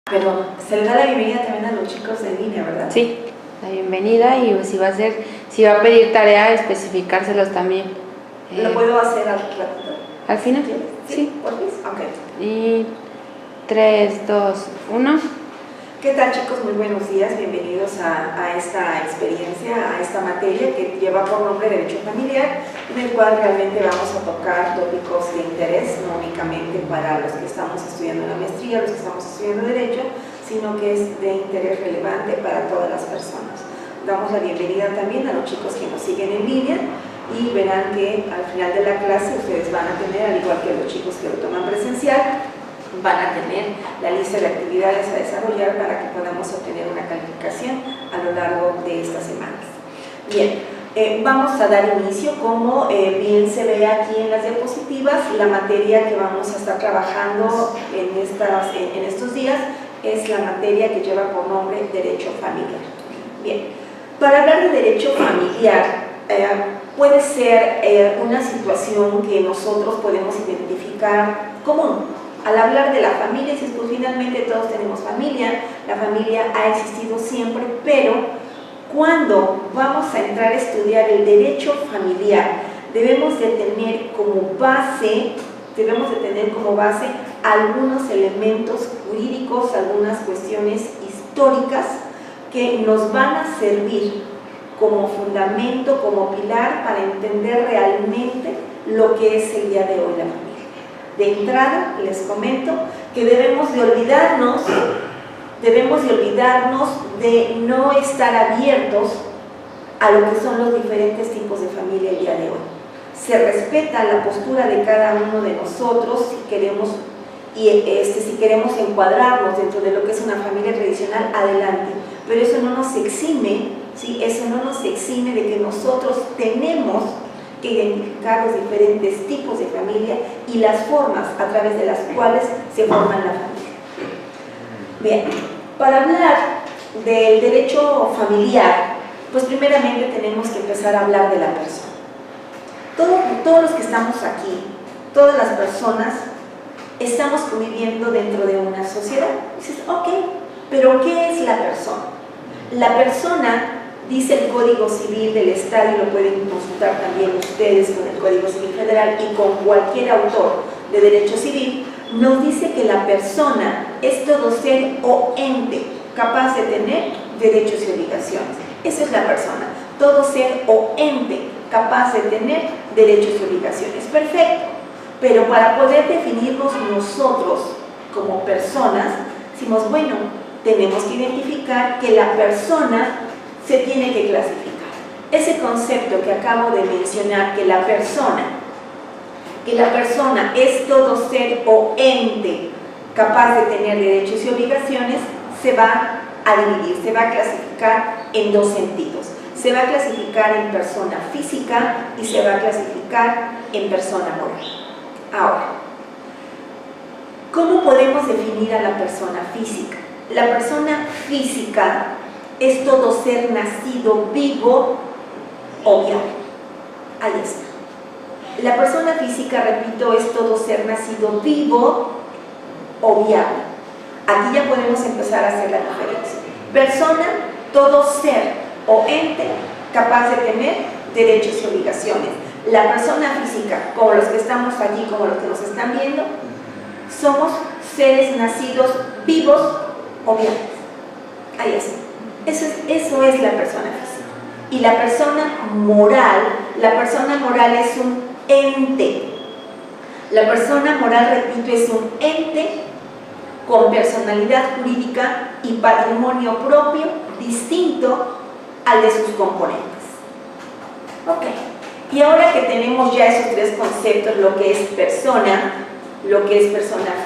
Pero se le da la bienvenida también a los chicos de línea, ¿verdad? Sí, la bienvenida, y si va a pedir tarea, especificárselos también. ¿Lo puedo hacer al ratito? ¿Al final? Sí. ¿Por qué? Ok. Y 3, 2, 1. ¿Qué tal, chicos? Muy buenos días, bienvenidos a esta experiencia, a esta materia que lleva por nombre Derecho Familiar, en el cual realmente vamos a tocar tópicos de interés, no únicamente para los que estamos estudiando la maestría, los que estamos estudiando Derecho, sino que es de interés relevante para todas las personas. Damos la bienvenida también a los chicos que nos siguen en línea y verán que al final de la clase ustedes van a tener, al igual que los chicos que lo toman presencial, van a tener la lista de actividades a desarrollar para que podamos obtener una calificación a lo largo de estas semanas. Bien, vamos a dar inicio, como bien se ve aquí en las diapositivas, la materia que vamos a estar trabajando en estos días es la materia que lleva por nombre Derecho Familiar. Bien, para hablar de Derecho Familiar, puede ser una situación que nosotros podemos identificar común. Al hablar de la familia, dices, pues finalmente todos tenemos familia, la familia ha existido siempre, pero cuando vamos a entrar a estudiar el derecho familiar, debemos de tener como base algunos elementos jurídicos, algunas cuestiones históricas que nos van a servir como fundamento, como pilar para entender realmente lo que es el día de hoy la familia. De entrada, les comento que debemos de olvidarnos de no estar abiertos a lo que son los diferentes tipos de familia el día de hoy. Se respeta la postura de cada uno de nosotros si queremos encuadrarnos dentro de lo que es una familia tradicional, adelante, pero eso no nos exime, ¿sí? Eso no nos exime de que nosotros tenemos que identificar los diferentes tipos de familia y las formas a través de las cuales se forman la familia. Bien, para hablar del derecho familiar, pues primeramente tenemos que empezar a hablar de la persona. Todos los que estamos aquí, todas las personas, estamos conviviendo dentro de una sociedad. Dices, ok, pero ¿qué es la persona? La persona, dice el Código Civil del Estado, y lo pueden consultar también ustedes con el Código Civil Federal y con cualquier autor de Derecho Civil, nos dice que la persona es todo ser o ente capaz de tener derechos y obligaciones. Esa es la persona, todo ser o ente capaz de tener derechos y obligaciones. Perfecto, pero para poder definirnos nosotros como personas, decimos, bueno, tenemos que identificar que la persona se tiene que clasificar. Ese concepto que acabo de mencionar, que la persona es todo ser o ente capaz de tener derechos y obligaciones, se va a dividir, se va a clasificar en dos sentidos. Se va a clasificar en persona física y se va a clasificar en persona moral. Ahora, ¿cómo podemos definir a la persona física? La persona física es todo ser nacido vivo o viable. Ahí está. La persona física, repito, es todo ser nacido vivo o viable. Aquí ya podemos empezar a hacer la diferencia. Persona, todo ser o ente capaz de tener derechos y obligaciones. La persona física, como los que estamos aquí, como los que nos están viendo, somos seres nacidos vivos o viables. Ahí está. Eso es la persona física. Y la persona moral es un ente. La persona moral, repito, es un ente con personalidad jurídica y patrimonio propio distinto al de sus componentes. Ok. Y ahora que tenemos ya esos tres conceptos, lo que es persona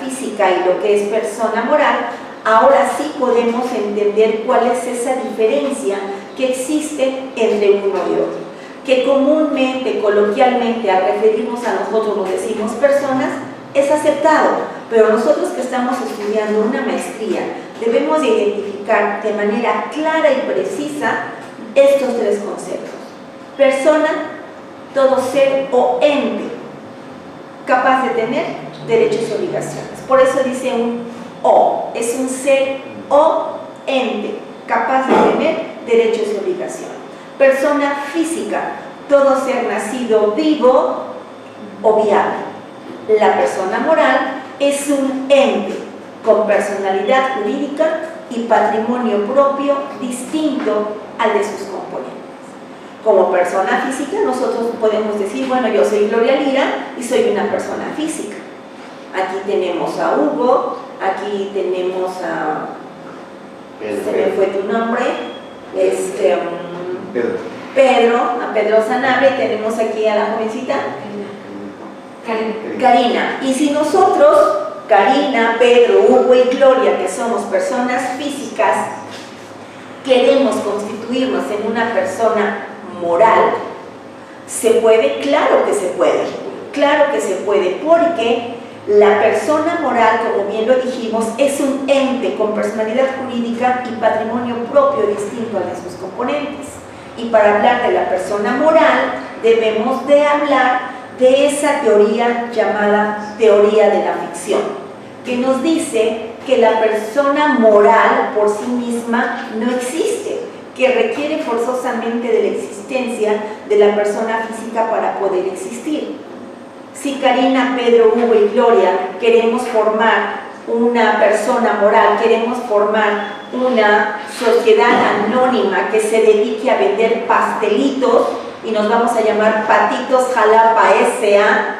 física y lo que es persona moral, ahora sí podemos entender cuál es esa diferencia que existe entre uno y otro. Que comúnmente, coloquialmente, al referirnos a nosotros nos decimos personas, es aceptado, pero nosotros que estamos estudiando una maestría debemos de identificar de manera clara y precisa estos tres conceptos. Persona, todo ser o ente capaz de tener derechos y obligaciones. Por eso dice o, es un ser o ente, capaz de tener derechos y obligaciones. Persona física, todo ser nacido vivo o viable. La persona moral es un ente con personalidad jurídica y patrimonio propio distinto al de sus componentes. Como persona física nosotros podemos decir, bueno, yo soy Gloria Lira y soy una persona física. Aquí tenemos a Hugo, aquí tenemos a... se me fue tu nombre, Pedro, a Pedro Sanabria, y tenemos aquí a la jovencita Karina. Y si nosotros, Karina, Pedro, Hugo y Gloria, que somos personas físicas, queremos constituirnos en una persona moral, ¿se puede? Claro que se puede. Claro que se puede, porque la persona moral, como bien lo dijimos, es un ente con personalidad jurídica y patrimonio propio distinto al de sus componentes. Y para hablar de la persona moral, debemos de hablar de esa teoría llamada teoría de la ficción, que nos dice que la persona moral por sí misma no existe, que requiere forzosamente de la existencia de la persona física para poder existir. Si Karina, Pedro, Hugo y Gloria queremos formar una persona moral, queremos formar una sociedad anónima que se dedique a vender pastelitos y nos vamos a llamar Patitos Jalapa S.A.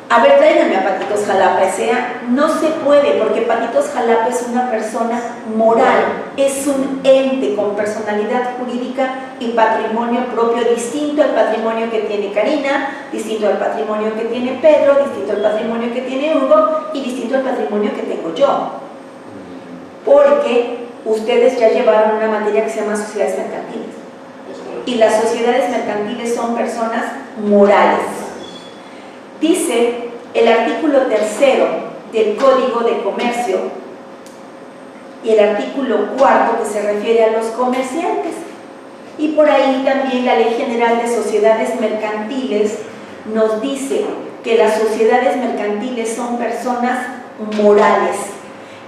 A ver, tráiganme a Patitos Jalapa S.A. No se puede, porque Patitos Jalapa es una persona moral, es un ente con personalidad jurídica y patrimonio propio distinto al patrimonio que tiene Karina, distinto al patrimonio que tiene Pedro, distinto al patrimonio que tiene Hugo y distinto al patrimonio que tengo yo. Porque ustedes ya llevaron una materia que se llama sociedades mercantiles. Y las sociedades mercantiles son personas morales. Dice el artículo 3 del Código de Comercio y el artículo 4 que se refiere a los comerciantes. Y por ahí también la Ley General de Sociedades Mercantiles nos dice que las sociedades mercantiles son personas morales.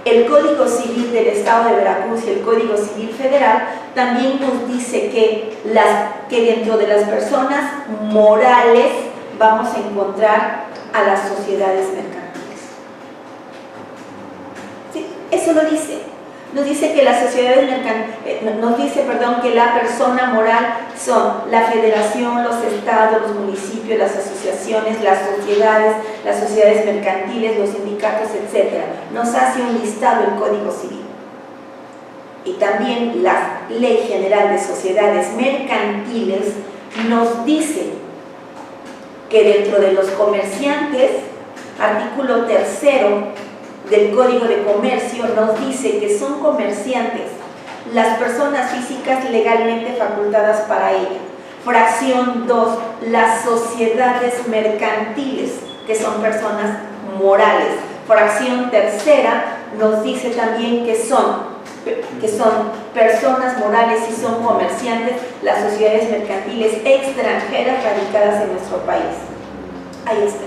El Código Civil del Estado de Veracruz y el Código Civil Federal también nos dice que dentro de las personas morales vamos a encontrar a las sociedades mercantiles. ¿Sí? Eso lo dice. Nos dice que las sociedades que la persona moral son la federación, los estados, los municipios, las asociaciones, las sociedades mercantiles, los sindicatos, etc. Nos hace un listado el Código Civil. Y también la Ley General de Sociedades Mercantiles nos dice que dentro de los comerciantes, artículo 3 del Código de Comercio nos dice que son comerciantes las personas físicas legalmente facultadas para ello. Fracción 2, las sociedades mercantiles, que son personas morales. Fracción 3 nos dice también que son personas morales y son comerciantes las sociedades mercantiles extranjeras radicadas en nuestro país. Ahí está.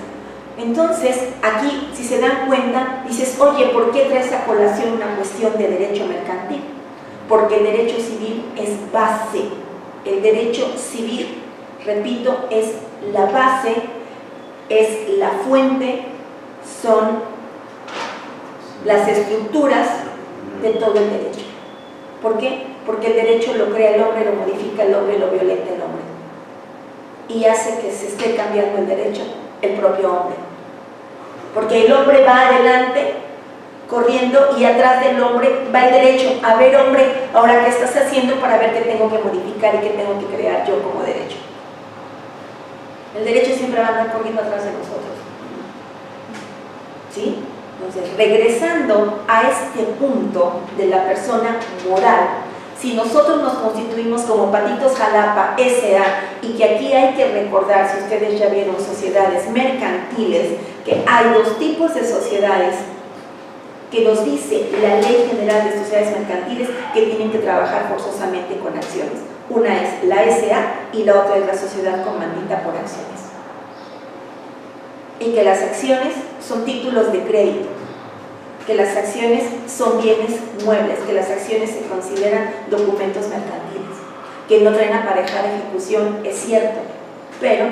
Entonces, aquí, si se dan cuenta, dices, oye, ¿por qué traes a colación una cuestión de derecho mercantil? Porque el derecho civil es base. El derecho civil, repito, es la base, es la fuente, son las estructuras de todo el derecho. ¿Por qué? Porque el derecho lo crea el hombre, lo modifica el hombre, lo violenta el hombre. Y hace que se esté cambiando el derecho el propio hombre. Porque el hombre va adelante corriendo y atrás del hombre va el derecho. A ver, hombre, ahora qué estás haciendo para ver qué tengo que modificar y qué tengo que crear yo como derecho. El derecho siempre va a andar corriendo atrás de nosotros. ¿Sí? Entonces, regresando a este punto de la persona moral, si nosotros nos constituimos como Patitos Jalapa S.A. y que aquí hay que recordar, si ustedes ya vieron sociedades mercantiles, que hay dos tipos de sociedades que nos dice la Ley General de Sociedades Mercantiles que tienen que trabajar forzosamente con acciones. Una es la S.A. y la otra es la sociedad comandita por acciones. Y que las acciones son títulos de crédito. que las acciones son bienes muebles, que las acciones se consideran documentos mercantiles, que no traen aparejada ejecución, es cierto, pero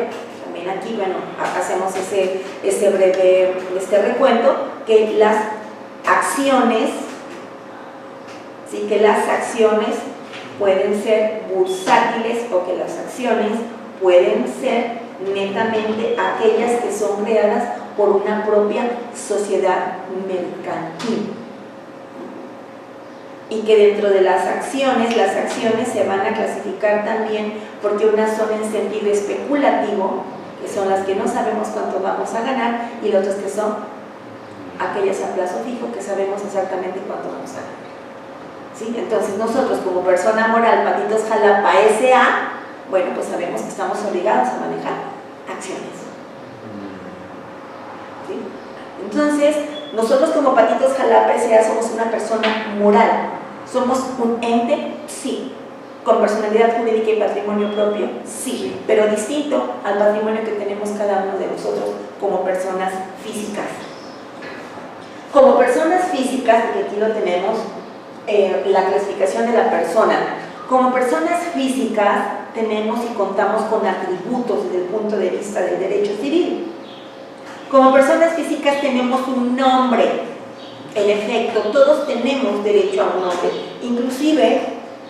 también aquí, bueno, hacemos ese breve recuento, que las acciones, sí, que las acciones pueden ser bursátiles o que las acciones pueden ser netamente aquellas que son creadas por una propia sociedad mercantil. Y que dentro de las acciones se van a clasificar también porque unas son en sentido especulativo, que son las que no sabemos cuánto vamos a ganar, y las otras que son aquellas a plazo fijo que sabemos exactamente cuánto vamos a ganar. ¿Sí? Entonces nosotros como persona moral, Patitos Jalapa S.A., bueno, pues sabemos que estamos obligados a manejar acciones. ¿Sí? Entonces, nosotros como Patitos Jalapa S.A. somos una persona moral. ¿Somos un ente? Sí. ¿Con personalidad jurídica y patrimonio propio? Sí. Pero distinto al patrimonio que tenemos cada uno de nosotros como personas físicas. Como personas físicas, porque aquí lo tenemos, la clasificación de la persona. Como personas físicas tenemos y contamos con atributos desde el punto de vista del derecho civil. Como personas físicas tenemos un nombre. En efecto, todos tenemos derecho a un nombre,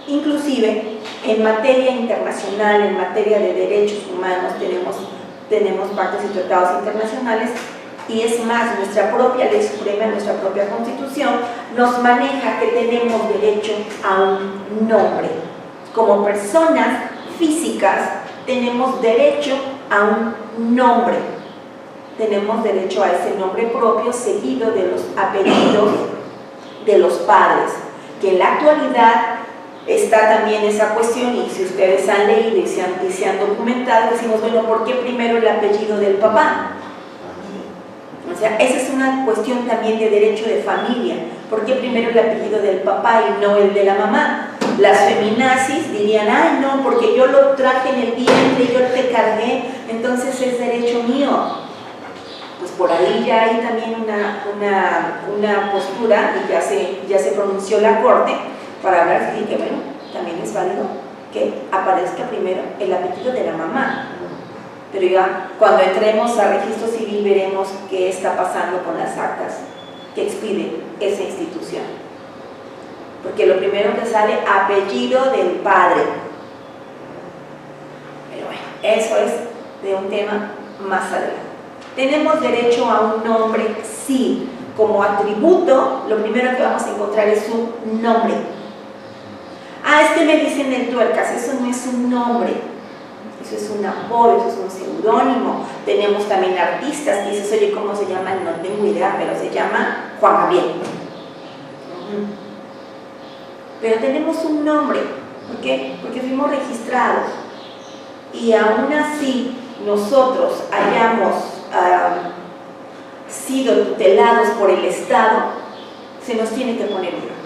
inclusive en materia internacional, en materia de derechos humanos, tenemos pactos y tratados internacionales, y es más, nuestra propia ley suprema, nuestra propia constitución, nos maneja que tenemos derecho a un nombre. Como personas físicas tenemos derecho a un nombre. Tenemos derecho a ese nombre propio seguido de los apellidos de los padres, que en la actualidad está también esa cuestión, y si ustedes han leído y se han documentado, decimos, bueno, ¿por qué primero el apellido del papá? O sea, esa es una cuestión también de derecho de familia. ¿Por qué primero el apellido del papá y no el de la mamá? Las feminazis dirían, ay no, porque yo lo traje en el vientre, yo te cargué, entonces es derecho mío. Pues por ahí ya hay también una postura, y ya se pronunció la Corte para hablar de que, bueno, también es válido que aparezca primero el apellido de la mamá. Pero ya cuando entremos a registro civil veremos qué está pasando con las actas que expide esa institución. Porque lo primero que sale, apellido del padre. Pero bueno, eso es de un tema más adelante. ¿Tenemos derecho a un nombre? Sí. Como atributo, lo primero que vamos a encontrar es un nombre. Ah, es que me dicen el tuercas, eso no es un nombre. Eso es un apodo, eso es un seudónimo. Tenemos también artistas que dices, oye, ¿cómo se llama? No tengo idea, pero se llama Juan Gabriel. Pero tenemos un nombre. ¿Por qué? Porque fuimos registrados. Y aún así, nosotros hayamos sido tutelados por el Estado, se nos tiene que poner un nombre.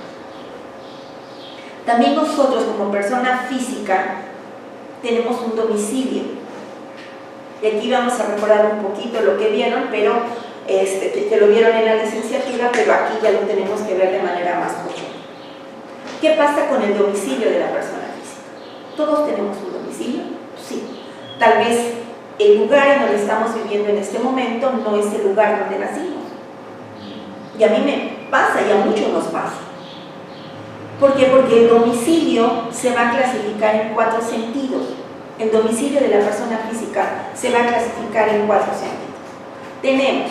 También nosotros, como persona física, tenemos un domicilio. Y aquí vamos a recordar un poquito lo que vieron, pero que lo vieron en la licenciatura, pero aquí ya lo tenemos que ver de manera más profunda. ¿Qué pasa con el domicilio de la persona física? ¿Todos tenemos un domicilio? Sí. Tal vez el lugar en donde estamos viviendo en este momento no es el lugar donde nacimos. Y a mí me pasa, y a muchos nos pasa. ¿Por qué? Porque el domicilio se va a clasificar en 4 sentidos. El domicilio de la persona física se va a clasificar en 4 sentidos. Tenemos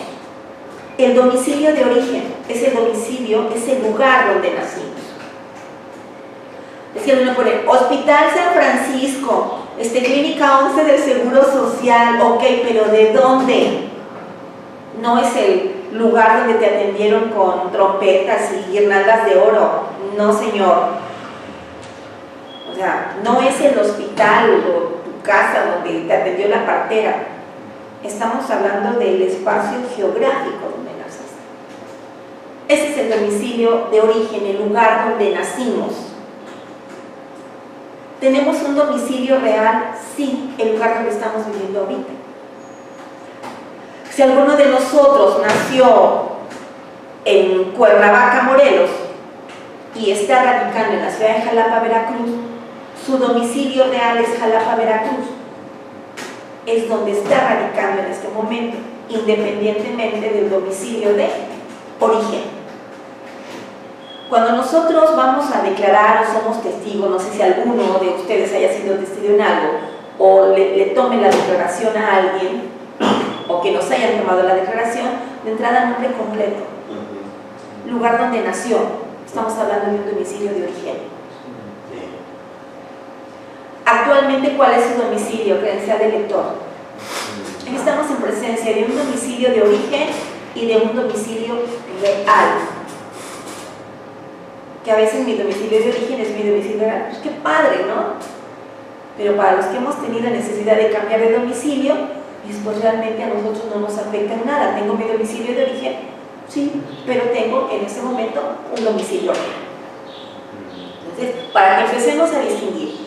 el domicilio de origen, es el domicilio, es el lugar donde nacimos. Es que uno pone Hospital San Francisco, Clínica 11 del Seguro Social, ok, pero ¿de dónde? No es el lugar donde te atendieron con trompetas y guirnaldas de oro. No, señor. O sea, no es el hospital o tu casa donde te atendió la partera. Estamos hablando del espacio geográfico donde naciste. Ese es el domicilio de origen, el lugar donde nacimos. ¿Tenemos un domicilio real? Sí, el lugar donde estamos viviendo ahorita. Si alguno de nosotros nació en Cuernavaca, Morelos, y está radicando en la ciudad de Jalapa, Veracruz, su domicilio real es Jalapa, Veracruz. Es donde está radicando en este momento, independientemente del domicilio de origen. Cuando nosotros vamos a declarar o somos testigos, no sé si alguno de ustedes haya sido testigo en algo, o le tomen la declaración a alguien, o que nos hayan tomado la declaración, de entrada nombre completo, lugar donde nació, estamos hablando de un domicilio de origen. Actualmente, ¿cuál es su domicilio? Credencial de elector. Estamos en presencia de un domicilio de origen y de un domicilio real. Que a veces mi domicilio de origen es mi domicilio real. Pues qué padre, ¿no? Pero para los que hemos tenido necesidad de cambiar de domicilio, pues realmente a nosotros no nos afecta en nada. Tengo mi domicilio de origen, sí, pero tengo en ese momento un domicilio real. Entonces, para que empecemos a distinguir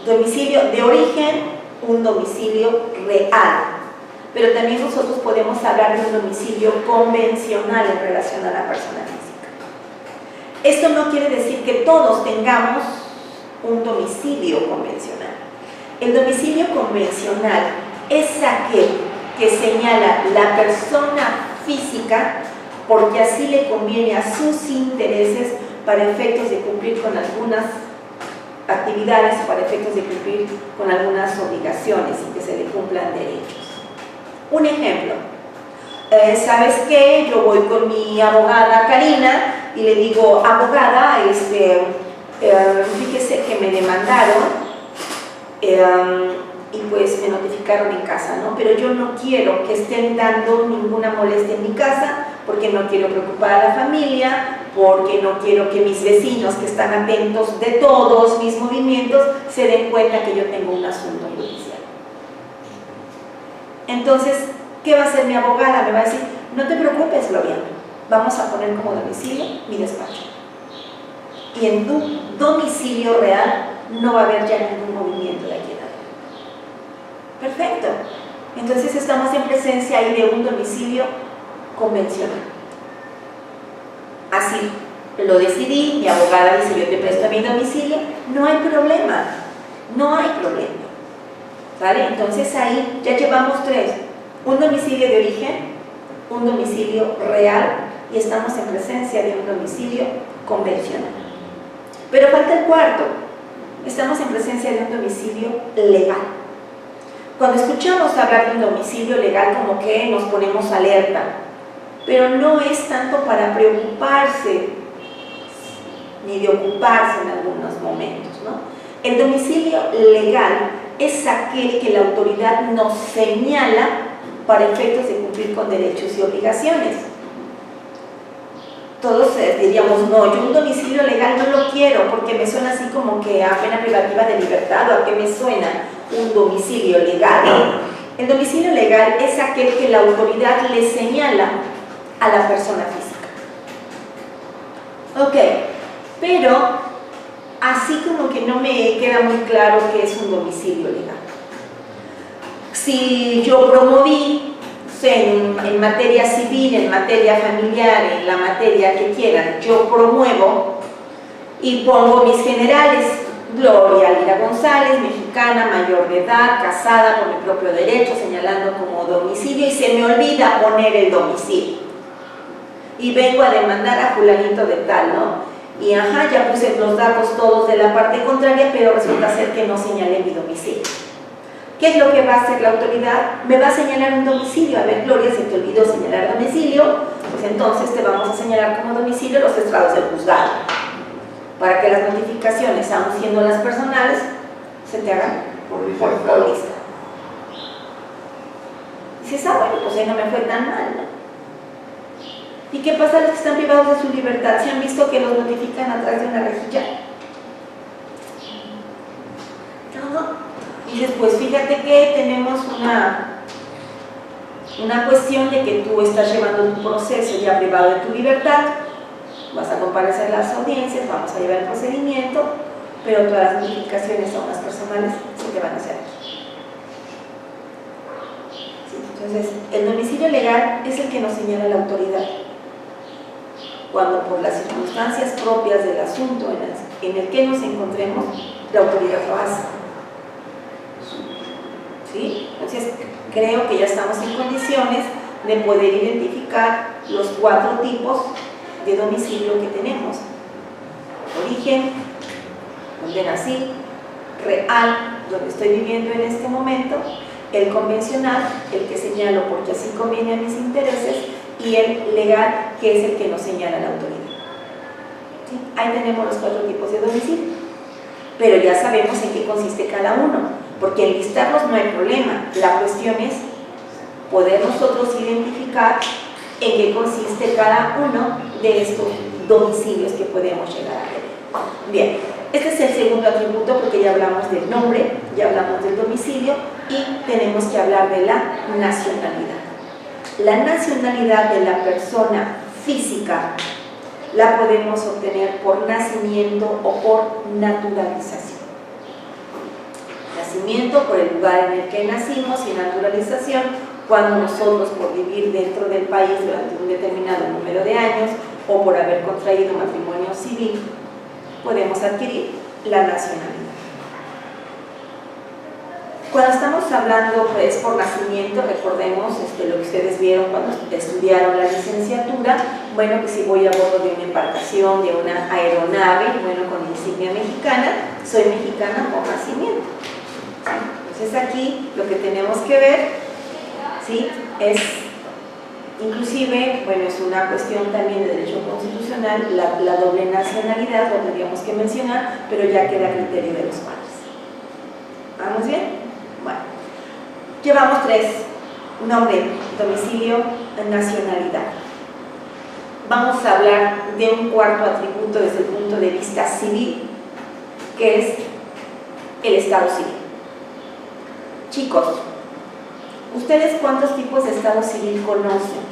domicilio de origen, un domicilio real, pero también nosotros podemos hablar de un domicilio convencional en relación a la persona física. Esto no quiere decir que todos tengamos un domicilio convencional. El domicilio convencional es aquel que señala la persona física porque así le conviene a sus intereses para efectos de cumplir con algunas actividades, para efectos de cumplir con algunas obligaciones y que se le cumplan derechos. Un ejemplo, ¿sabes qué? Yo voy con mi abogada Karina y le digo, abogada, fíjese que me demandaron y pues me notificaron en casa, ¿no? Pero yo no quiero que estén dando ninguna molestia en mi casa porque no quiero preocupar a la familia, porque no quiero que mis vecinos que están atentos de todos mis movimientos se den cuenta que yo tengo un asunto judicial. Entonces, ¿qué va a hacer mi abogada? Me va a decir, no te preocupes, Gloria, vamos a poner como domicilio mi despacho. Y en tu domicilio real no va a haber ya ningún movimiento de aquí en adelante. Perfecto. Entonces estamos en presencia ahí de un domicilio convencional. Así lo decidí, mi abogada dice, yo te presto mi domicilio, no hay problema, no hay problema. ¿Vale? Entonces ahí ya llevamos tres, un domicilio de origen, un domicilio real y estamos en presencia de un domicilio convencional. Pero falta el cuarto, estamos en presencia de un domicilio legal. Cuando escuchamos hablar de un domicilio legal como que nos ponemos alerta, pero no es tanto para preocuparse ni de ocuparse en algunos momentos, ¿no? El domicilio legal es aquel que la autoridad nos señala para efectos de cumplir con derechos y obligaciones. Todos diríamos, no, yo un domicilio legal no lo quiero porque me suena así como que a pena privativa de libertad, o a qué me suena un domicilio legal. El domicilio legal es aquel que la autoridad le señala a la persona física. Ok, pero así como que no me queda muy claro qué es un domicilio legal. Si yo promoví en materia civil, en materia familiar, en la materia que quieran, yo promuevo y pongo mis generales, Gloria Lira González, mexicana, mayor de edad, casada por mi propio derecho, señalando como domicilio, y se me olvida poner el domicilio. Y vengo a demandar a fulanito de tal, ¿no? Y ajá, ya puse los datos todos de la parte contraria, pero resulta ser que no señalé mi domicilio. ¿Qué es lo que va a hacer la autoridad? Me va a señalar un domicilio. A ver, Gloria, se te olvidó señalar domicilio, pues entonces te vamos a señalar como domicilio los estrados del juzgado, para que las notificaciones, aun siendo las personales, se te hagan por lista. Dices, ah, bueno, pues ahí no me fue tan mal, ¿no? ¿Y qué pasa a los que están privados de su libertad? ¿Se han visto que los notifican atrás de una rejilla? No. Y después, fíjate que tenemos una cuestión de que tú estás llevando un proceso ya privado de tu libertad, vas a comparecer a las audiencias, vamos a llevar el procedimiento, pero todas las notificaciones son las personales se te van a hacer aquí. Sí, entonces, el domicilio legal es el que nos señala la autoridad. cuando por las circunstancias propias del asunto en el que nos encontremos, la autoridad lo hace. ¿Sí? Entonces, creo que ya estamos en condiciones de poder identificar los 4 tipos de domicilio que tenemos: origen, donde nací; real, donde estoy viviendo en este momento; el convencional, el que señalo porque así conviene a mis intereses; y el legal, que es el que nos señala la autoridad. ¿Sí? Ahí tenemos los 4 tipos de domicilio, pero ya sabemos en qué consiste cada uno, porque en listarlos no hay problema. La cuestión es poder nosotros identificar en qué consiste cada uno de estos domicilios que podemos llegar a tener. Bien, este es el segundo atributo, porque ya hablamos del nombre, ya hablamos del domicilio y tenemos que hablar de la nacionalidad. La nacionalidad de la persona física la podemos obtener por nacimiento o por naturalización. Nacimiento por el lugar en el que nacimos, y naturalización cuando nosotros, por vivir dentro del país durante un determinado número de años o por haber contraído matrimonio civil, podemos adquirir la nacionalidad. Cuando estamos hablando pues por nacimiento, recordemos lo que ustedes vieron cuando estudiaron la licenciatura. Bueno, que si voy a bordo de una embarcación, de una aeronave, bueno, con insignia mexicana, soy mexicana por nacimiento. Entonces aquí lo que tenemos que ver, ¿sí?, es, inclusive, bueno, es una cuestión también de derecho constitucional, la doble nacionalidad, lo tendríamos que mencionar, pero ya queda a criterio de los padres. ¿Vamos bien? Bueno, llevamos 3: nombre, domicilio, nacionalidad. Vamos a hablar de un 4º atributo desde el punto de vista civil, que es el estado civil. Chicos, ¿ustedes cuántos tipos de estado civil conocen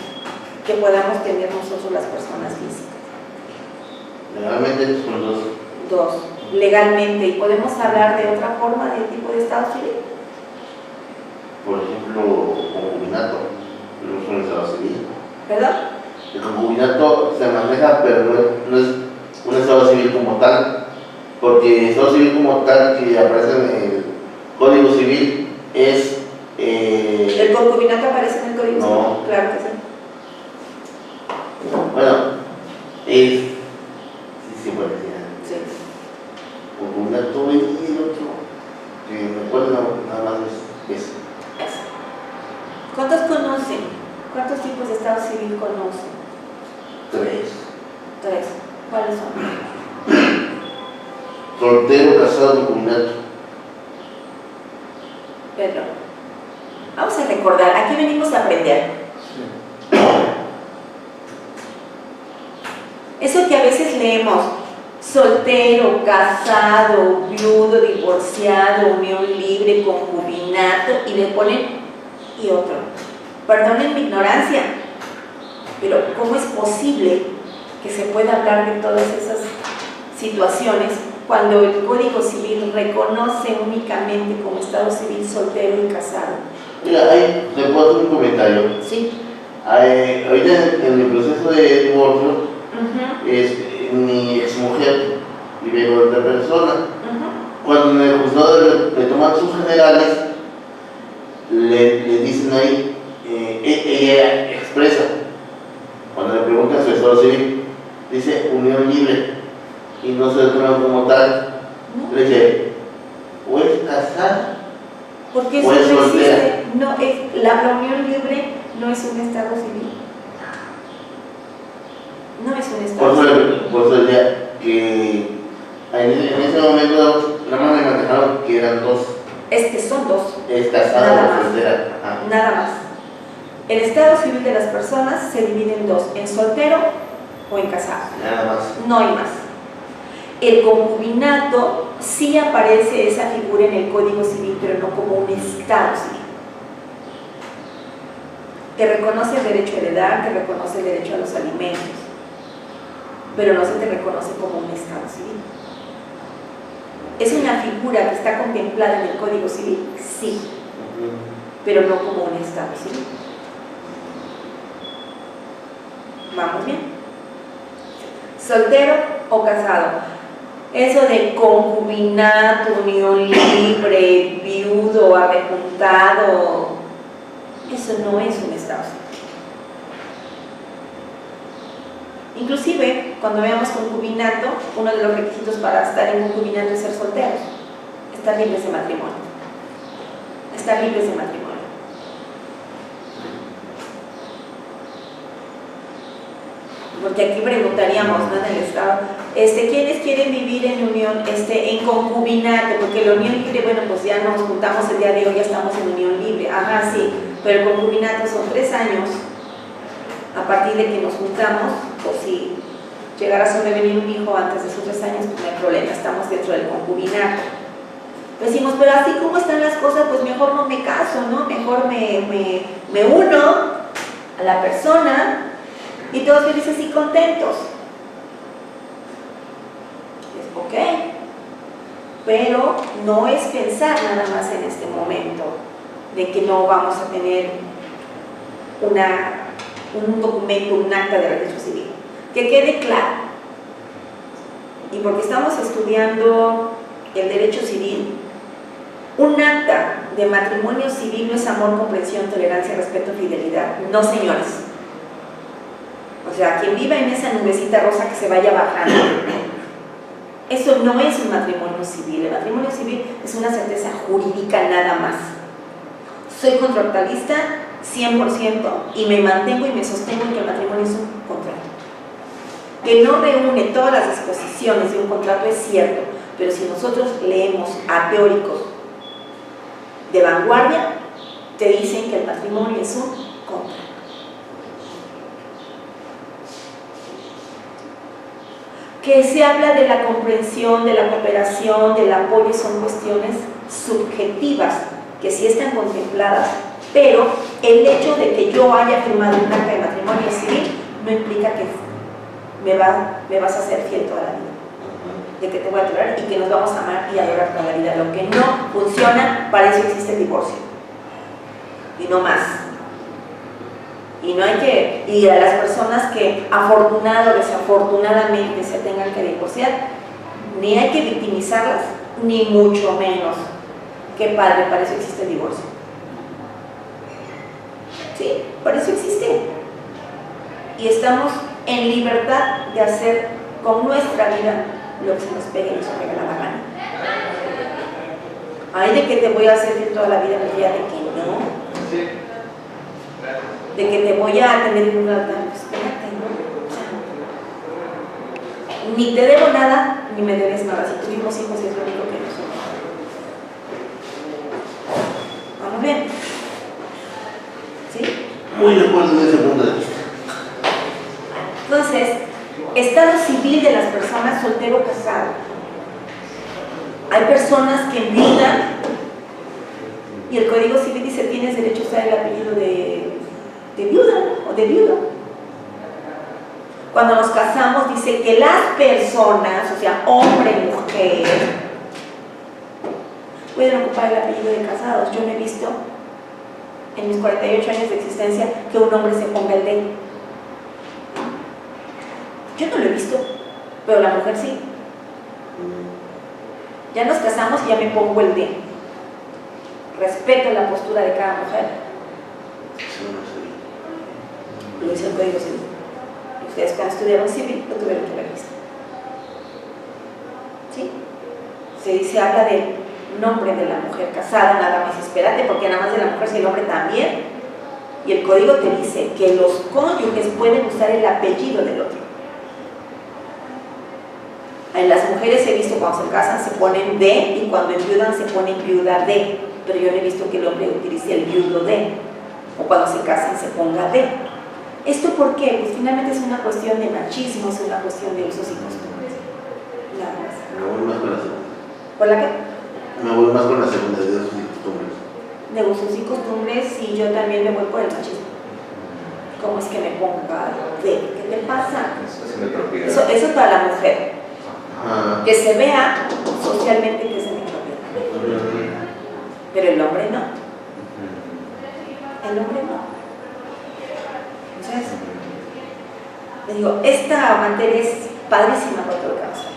que podamos tener nosotros las personas físicas? Legalmente son 2. 2. Legalmente. ¿Y podemos hablar de otra forma de tipo de estado civil? Por ejemplo, concubinato, no es un estado civil. ¿Perdón? El concubinato se maneja, pero no es un estado civil como tal, porque el estado civil como tal que aparece en el Código Civil es... ¿El concubinato aparece en el Código Civil? No. Claro que sí. Bueno, es... Sí, bueno, Sí. concubinato y el otro, que me acuerdo nada más es eso. Eso. ¿Cuántos conocen? ¿Cuántos tipos de estado civil conocen? 3. 3. ¿Cuáles son? Soltero, casado, concubinato. Pedro. Vamos a recordar, aquí venimos a aprender. Sí. Eso que a veces leemos: soltero, casado, viudo, divorciado, unión libre, concubinato, y le ponen y otro. Perdonen mi ignorancia, pero ¿cómo es posible que se pueda hablar de todas esas situaciones cuando el Código Civil reconoce únicamente como estado civil soltero y casado? Mira, ahí te puedo hacer un comentario. Sí. Ahorita en el proceso de divorcio, mi exmujer vive con otra persona. Cuando en el juzgado le toman sus generales, le dicen ahí, ella expresa, cuando le preguntan su estado civil, dice unión libre, y no se detona como tal. Le dice, o es casada, porque eso o es no soltera. existe. No, la unión libre no es un estado civil. No es un estado civil. Por eso ya que en ese momento nada más me manejaron que eran 2. Es que son 2. Es Nada casada o más. soltera. Ajá. Nada más. El estado civil de las personas se divide en 2: en soltero o en casado. Nada más. No hay más. El concubinato sí aparece esa figura en el Código Civil, pero no como un estado civil. Te reconoce el derecho a heredar, te reconoce el derecho a los alimentos, pero no se te reconoce como un estado civil. ¿Es una figura que está contemplada en el Código Civil? Sí, pero no como un estado civil. ¿Vamos bien? ¿Soltero o casado? Eso de concubinato, unión libre, viudo, arrejuntado, eso no es un estado civil. Inclusive, cuando veamos concubinato, uno de los requisitos para estar en concubinato es ser solteros, estar libres de matrimonio. Estar libres de matrimonio. Porque aquí preguntaríamos, ¿no?, en el estado, ¿quiénes quieren vivir en unión, en concubinato? Porque la unión libre, bueno, pues ya nos juntamos el día de hoy, ya estamos en unión libre. Ajá, sí, pero el concubinato son 3 años. A partir de que nos juntamos, pues si llegara a sobrevenir un hijo antes de esos 3 años, pues no hay problema, estamos dentro del concubinato. Decimos, pero así como están las cosas, pues mejor no me caso, ¿no? Mejor me uno a la persona y todos felices y contentos. Es ok, pero no es pensar nada más en este momento de que no vamos a tener un documento, un acta de registro civil. Que quede claro. Y porque estamos estudiando el derecho civil, un acta de matrimonio civil no es amor, comprensión, tolerancia, respeto, fidelidad. No, señores. O sea, quien viva en esa nubecita rosa que se vaya bajando, eso no es un matrimonio civil. El matrimonio civil es una certeza jurídica nada más. Soy contractualista 100% y me mantengo y me sostengo en que el matrimonio es un contrato. Que no reúne todas las disposiciones de un contrato es cierto, pero si nosotros leemos a teóricos de vanguardia, te dicen que el matrimonio es un contrato. Que se habla de la comprensión, de la cooperación, del apoyo, son cuestiones subjetivas que sí están contempladas, pero el hecho de que yo haya firmado un acta de matrimonio civil no implica que me vas a ser fiel toda la vida, de que te voy a adorar y que nos vamos a amar y adorar toda la vida. Lo que no funciona, para eso existe el divorcio y no más. Y no hay que, y a las personas que afortunado o desafortunadamente se tengan que divorciar, ni hay que victimizarlas, ni mucho menos. Qué padre, para eso existe el divorcio. Sí, para eso existe. Y estamos en libertad de hacer con nuestra vida lo que se nos pegue y nos regala la gana. Ay, de que te voy a hacer de toda la vida, pues ya de que no. Sí. De que te voy a tener en un altar, pues espérate, ¿no? O sea, ni te debo nada, ni me debes nada. Si tuvimos hijos es lo único que nos somos. ¿Vamos bien? ¿Sí? Muy de acuerdo en ese punto de vista. Entonces, estado civil de las personas soltero o casado. Hay personas que enviudan y el Código Civil dice tienes derecho a usar el apellido de viuda, ¿no? O de viudo. Cuando nos casamos dice que las personas, o sea, hombre y mujer, pueden ocupar el apellido de casados. Yo no he visto en mis 48 años de existencia que un hombre se ponga el de. Yo no lo he visto, pero la mujer sí. Ya nos casamos y ya me pongo el de. Respeto la postura de cada mujer. Lo dice el Código Civil. Ustedes cuando estudiaron civil lo tuvieron que haber visto. ¿Sí? Se dice, habla del nombre de la mujer casada, nada más, espérate, porque nada más de la mujer, si el hombre también. Y el código te dice que los cónyuges pueden usar el apellido del otro. En las mujeres he visto cuando se casan se ponen de y cuando enviudan se ponen viuda de, pero yo no he visto que el hombre utilice el viudo de, o cuando se casan se ponga de. ¿Esto por qué? Pues finalmente es una cuestión de machismo, es una cuestión de usos y costumbres. Nada más. Me voy más con la segunda. ¿Por la qué? Me voy más con la segunda, de usos y costumbres. De usos y costumbres, y yo también me voy por el machismo. ¿Cómo es que me ponga de? ¿Qué te pasa? Eso es para la mujer. Que se vea socialmente que es de mi propiedad. Pero el hombre no. El hombre no. Entonces, le digo, esta materia es padrísima por todo lo que vamos a ver.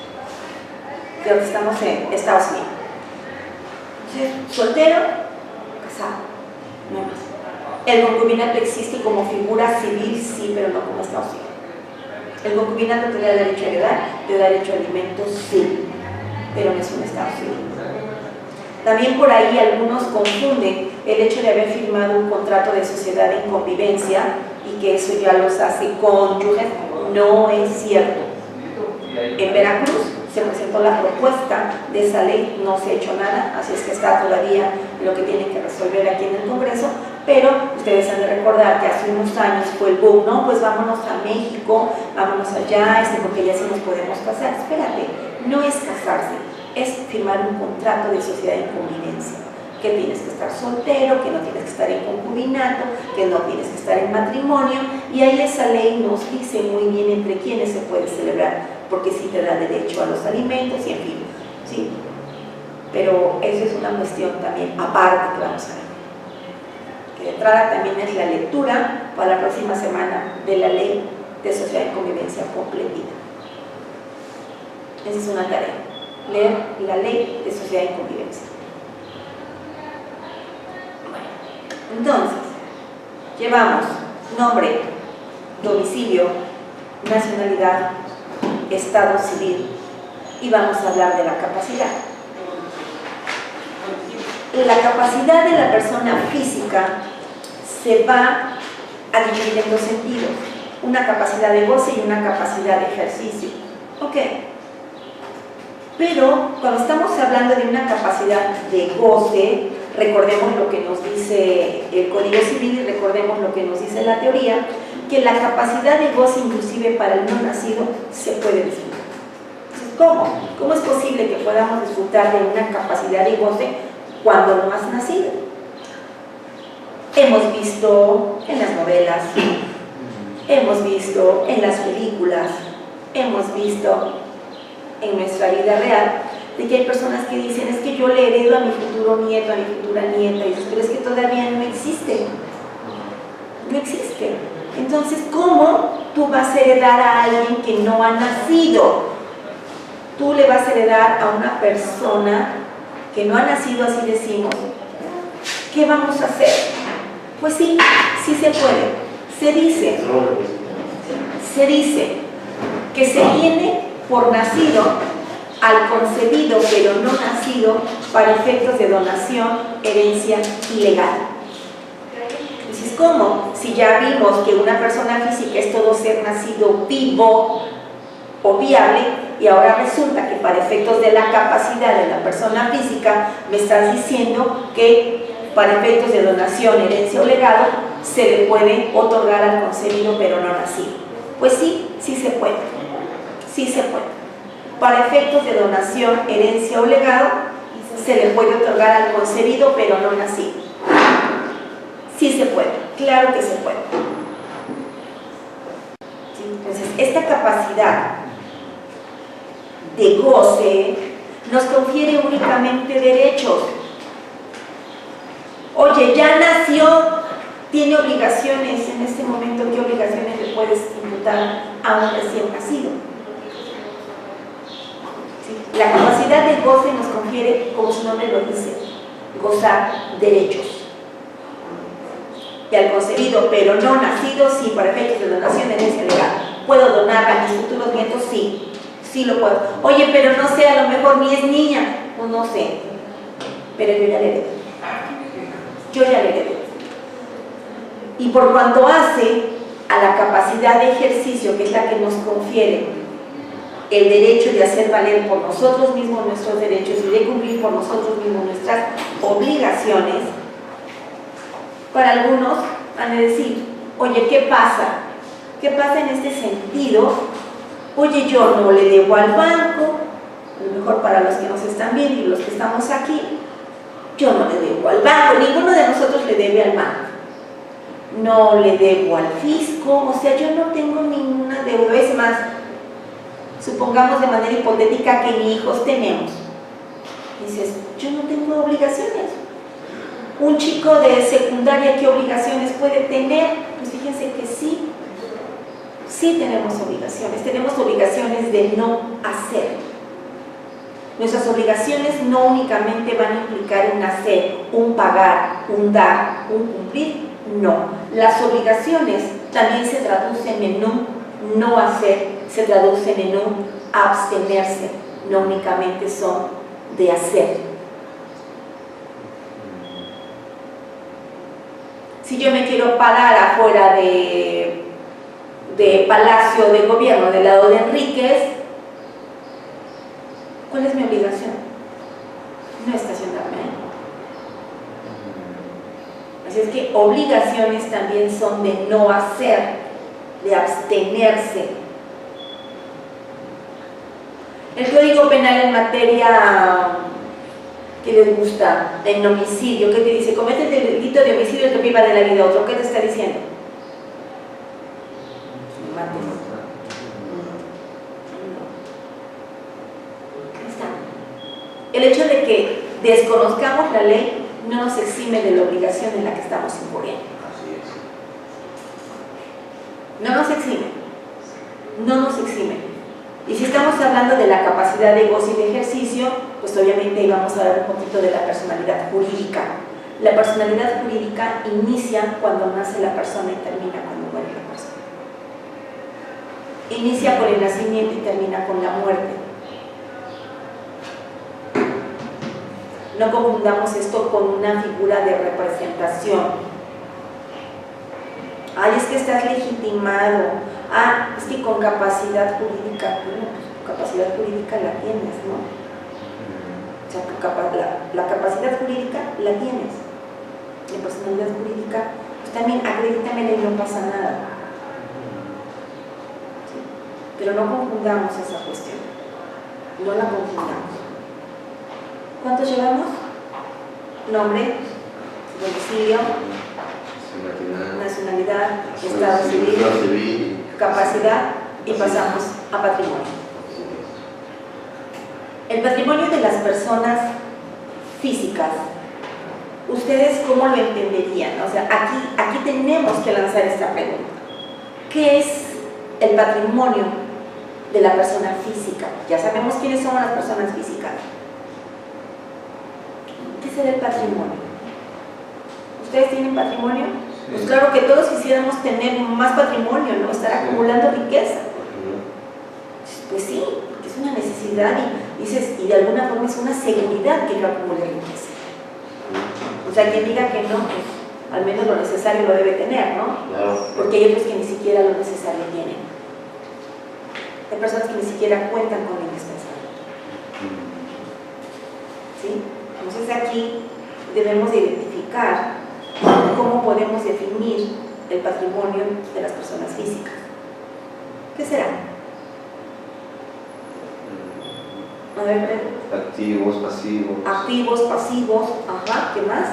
Creo que estamos en Estados Unidos. Entonces, soltero, casado, no más. El concubinato existe como figura civil, sí, pero no como Estados Unidos. El concubinato te da derecho a heredar, te da derecho a alimentos, sí, pero no es un Estado civil. También por ahí algunos confunden el hecho de haber firmado un contrato de sociedad en convivencia y que eso ya los hace cónyuges. No es cierto. En Veracruz se presentó la propuesta de esa ley, no se ha hecho nada, así es que está todavía lo que tienen que resolver aquí en el Congreso, pero ustedes han de recordar que hace unos años fue el boom, no, pues vámonos a México, vámonos allá, porque ya sí nos podemos casar. Espérate, no es casarse, es firmar un contrato de sociedad en convivencia, que tienes que estar soltero, que no tienes que estar en concubinato, que no tienes que estar en matrimonio, y ahí esa ley nos dice muy bien entre quiénes se puede celebrar, porque sí te da derecho a los alimentos y en fin, ¿sí? Pero eso es una cuestión también aparte que vamos a ver. Que de entrada también es la lectura para la próxima semana de la ley de sociedad en convivencia completita. Esa es una tarea, leer la ley de sociedad en convivencia. Entonces, llevamos nombre, domicilio, nacionalidad, estado civil y vamos a hablar de la capacidad. La capacidad de la persona física se va a dividir en dos sentidos, una capacidad de goce y una capacidad de ejercicio. Ok, pero cuando estamos hablando de una capacidad de goce, recordemos lo que nos dice el Código Civil y recordemos lo que nos dice la teoría, que la capacidad de goce inclusive para el no nacido se puede disfrutar. Entonces, ¿cómo? ¿Cómo es posible que podamos disfrutar de una capacidad de goce cuando no has nacido? Hemos visto en las novelas, hemos visto en las películas, hemos visto en nuestra vida real, de que hay personas que dicen, es que yo le heredo a mi futuro nieto, a mi futura nieta, y dices, pero es que todavía no existe. No existe. Entonces, ¿cómo tú vas a heredar a alguien que no ha nacido? Tú le vas a heredar a una persona que no ha nacido, así decimos. ¿Qué vamos a hacer? Pues sí, sí se puede. Se dice que se tiene por nacido al concebido pero no nacido para efectos de donación, herencia y legal. Entonces, ¿cómo? Si ya vimos que una persona física es todo ser nacido vivo o viable, y ahora resulta que para efectos de la capacidad de la persona física me estás diciendo que para efectos de donación, herencia o legado se le puede otorgar al concebido pero no nacido. Pues sí, sí se puede. Sí se puede. Para efectos de donación, herencia o legado, se le puede otorgar al concebido pero no nacido. Sí se puede, claro que se puede. ¿Sí? Entonces, esta capacidad de goce nos confiere únicamente derechos. Oye, ya nació, tiene obligaciones en este momento. ¿Qué obligaciones le puedes imputar a un recién nacido? La capacidad de goce nos confiere, como su nombre lo dice, gozar derechos. Y al concebido, pero no nacido, sí, para efectos de donación, herencia legal. ¿Puedo donar a mis futuros nietos? Sí, sí lo puedo. Oye, pero no sé, a lo mejor ni es niña. Pues no sé, pero yo ya le heredé. Yo ya le heredé. Y por cuanto hace a la capacidad de ejercicio, que es la que nos confiere el derecho de hacer valer por nosotros mismos nuestros derechos y de cumplir por nosotros mismos nuestras obligaciones, para algunos han de decir, oye, ¿qué pasa? ¿Qué pasa en este sentido? Oye, yo no le debo al banco, a lo mejor para los que nos están viendo y los que estamos aquí, yo no le debo al banco, ninguno de nosotros le debe al banco. No le debo al fisco, o sea, yo no tengo ninguna deuda. Es más, supongamos de manera hipotética que ni hijos tenemos. Dices, yo no tengo obligaciones. Un chico de secundaria, ¿qué obligaciones puede tener? Pues fíjense que sí Sí tenemos obligaciones de no hacer. Nuestras obligaciones no únicamente van a implicar un hacer, un pagar, un dar, un cumplir, no. Las obligaciones también se traducen en un no hacer, se traducen en un abstenerse, no únicamente son de hacer. Si yo me quiero parar afuera de Palacio de Gobierno del lado de Enríquez, ¿cuál es mi obligación? No estacionarme. Así es que obligaciones también son de no hacer, de abstenerse. El Código Penal en materia que les gusta, en homicidio, ¿qué te dice? Comete el delito de homicidio el que priva de la vida a otro. ¿Qué te está diciendo? El hecho de que desconozcamos la ley no nos exime de la obligación en la que estamos incurriendo. Así es. No nos exime. No nos exime. Y si estamos hablando de la capacidad de goce y de ejercicio, pues obviamente ahí vamos a hablar un poquito de la personalidad jurídica. La personalidad jurídica inicia cuando nace la persona y termina cuando muere la persona. Inicia por el nacimiento y termina con la muerte. No confundamos esto con una figura de representación. Ay, es que estás legitimado. Ah, es que con capacidad jurídica, bueno, pues tu capacidad jurídica la tienes, ¿no? O sea, la capacidad jurídica la tienes. La personalidad jurídica, pues también acredítamela y no pasa nada. ¿Sí? Pero no confundamos esa cuestión. No la confundamos. ¿Cuántos llevamos? Nombre, domicilio, nacionalidad, estado civil, capacidad y pasamos a patrimonio. El patrimonio de las personas físicas, ¿ustedes cómo lo entenderían? O sea, aquí tenemos que lanzar esta pregunta. ¿Qué es el patrimonio de la persona física? Ya sabemos quiénes son las personas físicas. ¿Qué será el patrimonio? ¿Ustedes tienen patrimonio? Sí. Pues claro que todos quisiéramos tener más patrimonio, ¿no? Estar acumulando riqueza. Pues sí, porque es una necesidad y de alguna forma es una seguridad que yo acumule riqueza. O sea, quien diga que no, pues al menos lo necesario lo debe tener, ¿no? Claro. Porque hay otros que ni siquiera lo necesario tienen. Hay personas que ni siquiera cuentan con lo indispensable. ¿Sí? Entonces aquí debemos identificar cómo podemos definir el patrimonio de las personas físicas. ¿Qué será? A ver, activos, pasivos. Activos, pasivos, ajá, ¿qué más?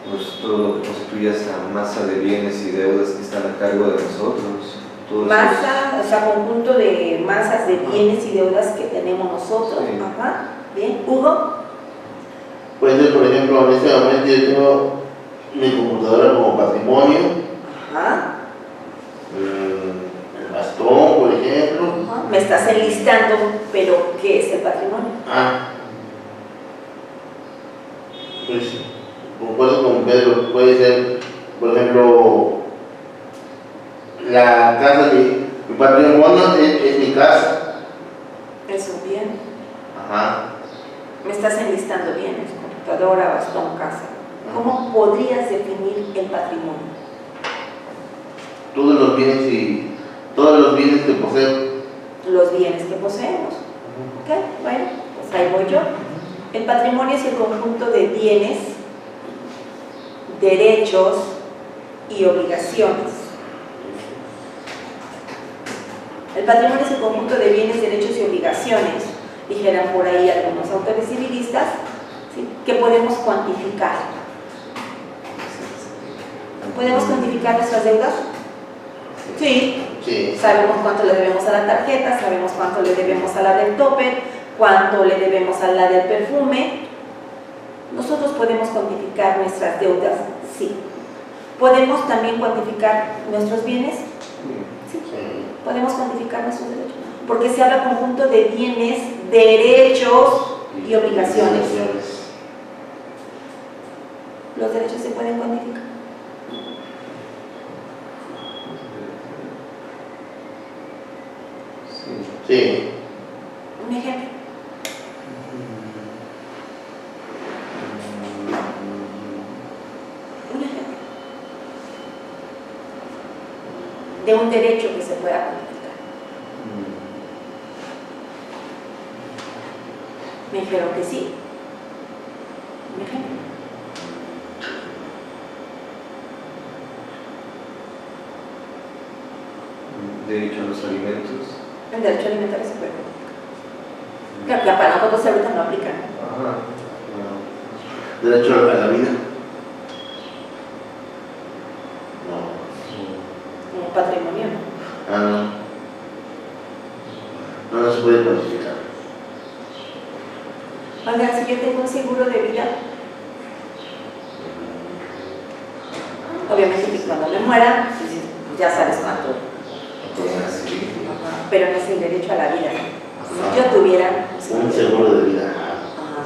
Pues todo lo que constituye esa masa de bienes y deudas que están a cargo de nosotros. Masa, o sea, conjunto de masas de bienes y deudas que tenemos nosotros, sí. Ajá. Bien, Hugo. Puede ser, por ejemplo, en este momento yo tengo mi computadora como patrimonio. Ajá. El bastón, por ejemplo. Ajá. Me estás enlistando, pero ¿qué es el patrimonio? Pues, concuerdo con Pedro, puede ser, por ejemplo, la casa de mi patrimonio es mi casa. Eso, bien. Ajá. Me estás enlistando bienes, computadora, bastón, casa. ¿Cómo podrías definir el patrimonio? Todos los bienes que poseo. Los bienes que poseemos. Ok, bueno, pues ahí voy yo. El patrimonio es el conjunto de bienes, derechos y obligaciones. El patrimonio es el conjunto de bienes, derechos y obligaciones, dijeran por ahí algunos autores civilistas, ¿sí?, que podemos cuantificar. ¿Podemos cuantificar nuestras deudas? Sí. Sí. Sabemos cuánto le debemos a la tarjeta, sabemos cuánto le debemos a la del topper, cuánto le debemos a la del perfume. Nosotros podemos cuantificar nuestras deudas, sí. ¿Podemos también cuantificar nuestros bienes? Sí. Sí. Podemos cuantificar nuestros derechos. Porque se habla conjunto de bienes, derechos y obligaciones. ¿Los derechos se pueden cuantificar? Sí. Un ejemplo. Un ejemplo. De un derecho que se pueda cuantificar. Me dijeron que sí. Un ejemplo. Derecho a los alimentos. El derecho alimentario se puede cuantificar. Claro, que para nosotros ahorita no aplican. Ajá. Derecho a la vida. No. Como patrimonio. Ah, no. No se puede cuantificar. Oigan, si yo tengo un seguro de vida, obviamente que cuando me muera, pues ya sabes cuánto. Sí. Pero no es el derecho a la vida. Si yo tuviera Un seguro de vida. Ajá.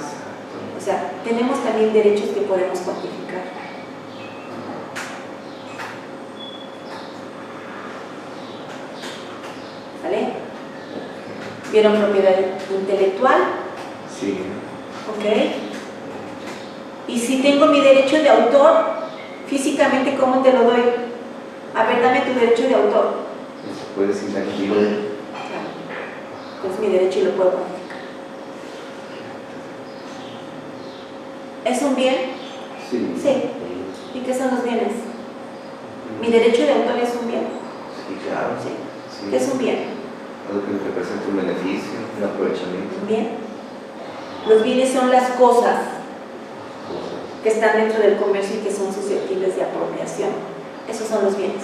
O sea, tenemos también derechos que podemos cuantificar. ¿Vale? ¿Vieron propiedad intelectual? Sí. ¿Ok? Y si tengo mi derecho de autor, físicamente, ¿cómo te lo doy? A ver, dame tu derecho de autor. Se puede sin aquí. Es mi derecho y lo puedo cuantificar. ¿Es un bien? Sí. Sí. ¿Y qué son los bienes? ¿Mi derecho de autor es un bien? Sí, claro. Sí. Sí. ¿Qué es un bien? Algo que representa un beneficio, un aprovechamiento. ¿Un bien? Los bienes son las cosas que están dentro del comercio y que son susceptibles de apropiación. Esos son los bienes.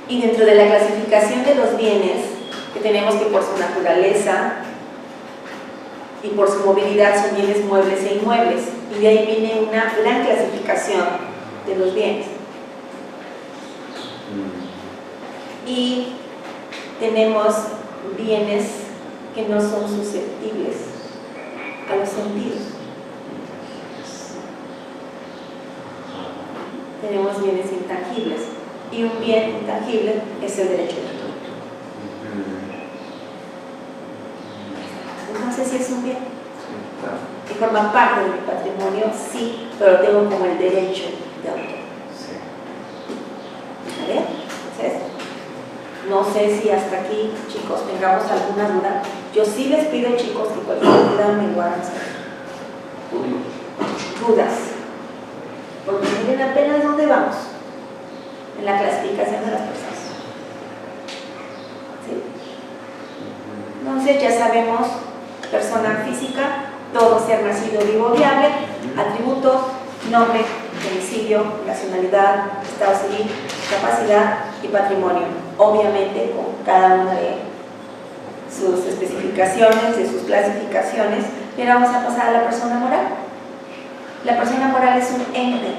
Y dentro de la clasificación de los bienes, que tenemos que por su naturaleza y por su movilidad son bienes muebles e inmuebles, y de ahí viene una gran clasificación de los bienes. Y tenemos bienes que no son susceptibles a los sentidos. Tenemos bienes intangibles. Y un bien intangible es el derecho de autor. Entonces, si es un bien y forma parte de mi patrimonio, sí, pero lo tengo como el derecho de autor. ¿Vale? Entonces, no sé si hasta aquí, chicos, tengamos alguna duda. Yo sí les pido, chicos, que cualquier duda me guarden dudas. Porque miren apenas dónde vamos en la clasificación de las personas. ¿Sí? Entonces ya sabemos, persona física, todo ser nacido vivo viable, atributos, nombre, domicilio, nacionalidad, estado civil, capacidad y patrimonio. Obviamente con cada una de sus especificaciones, de sus clasificaciones. Y ahora vamos a pasar a la persona moral. La persona moral es un ente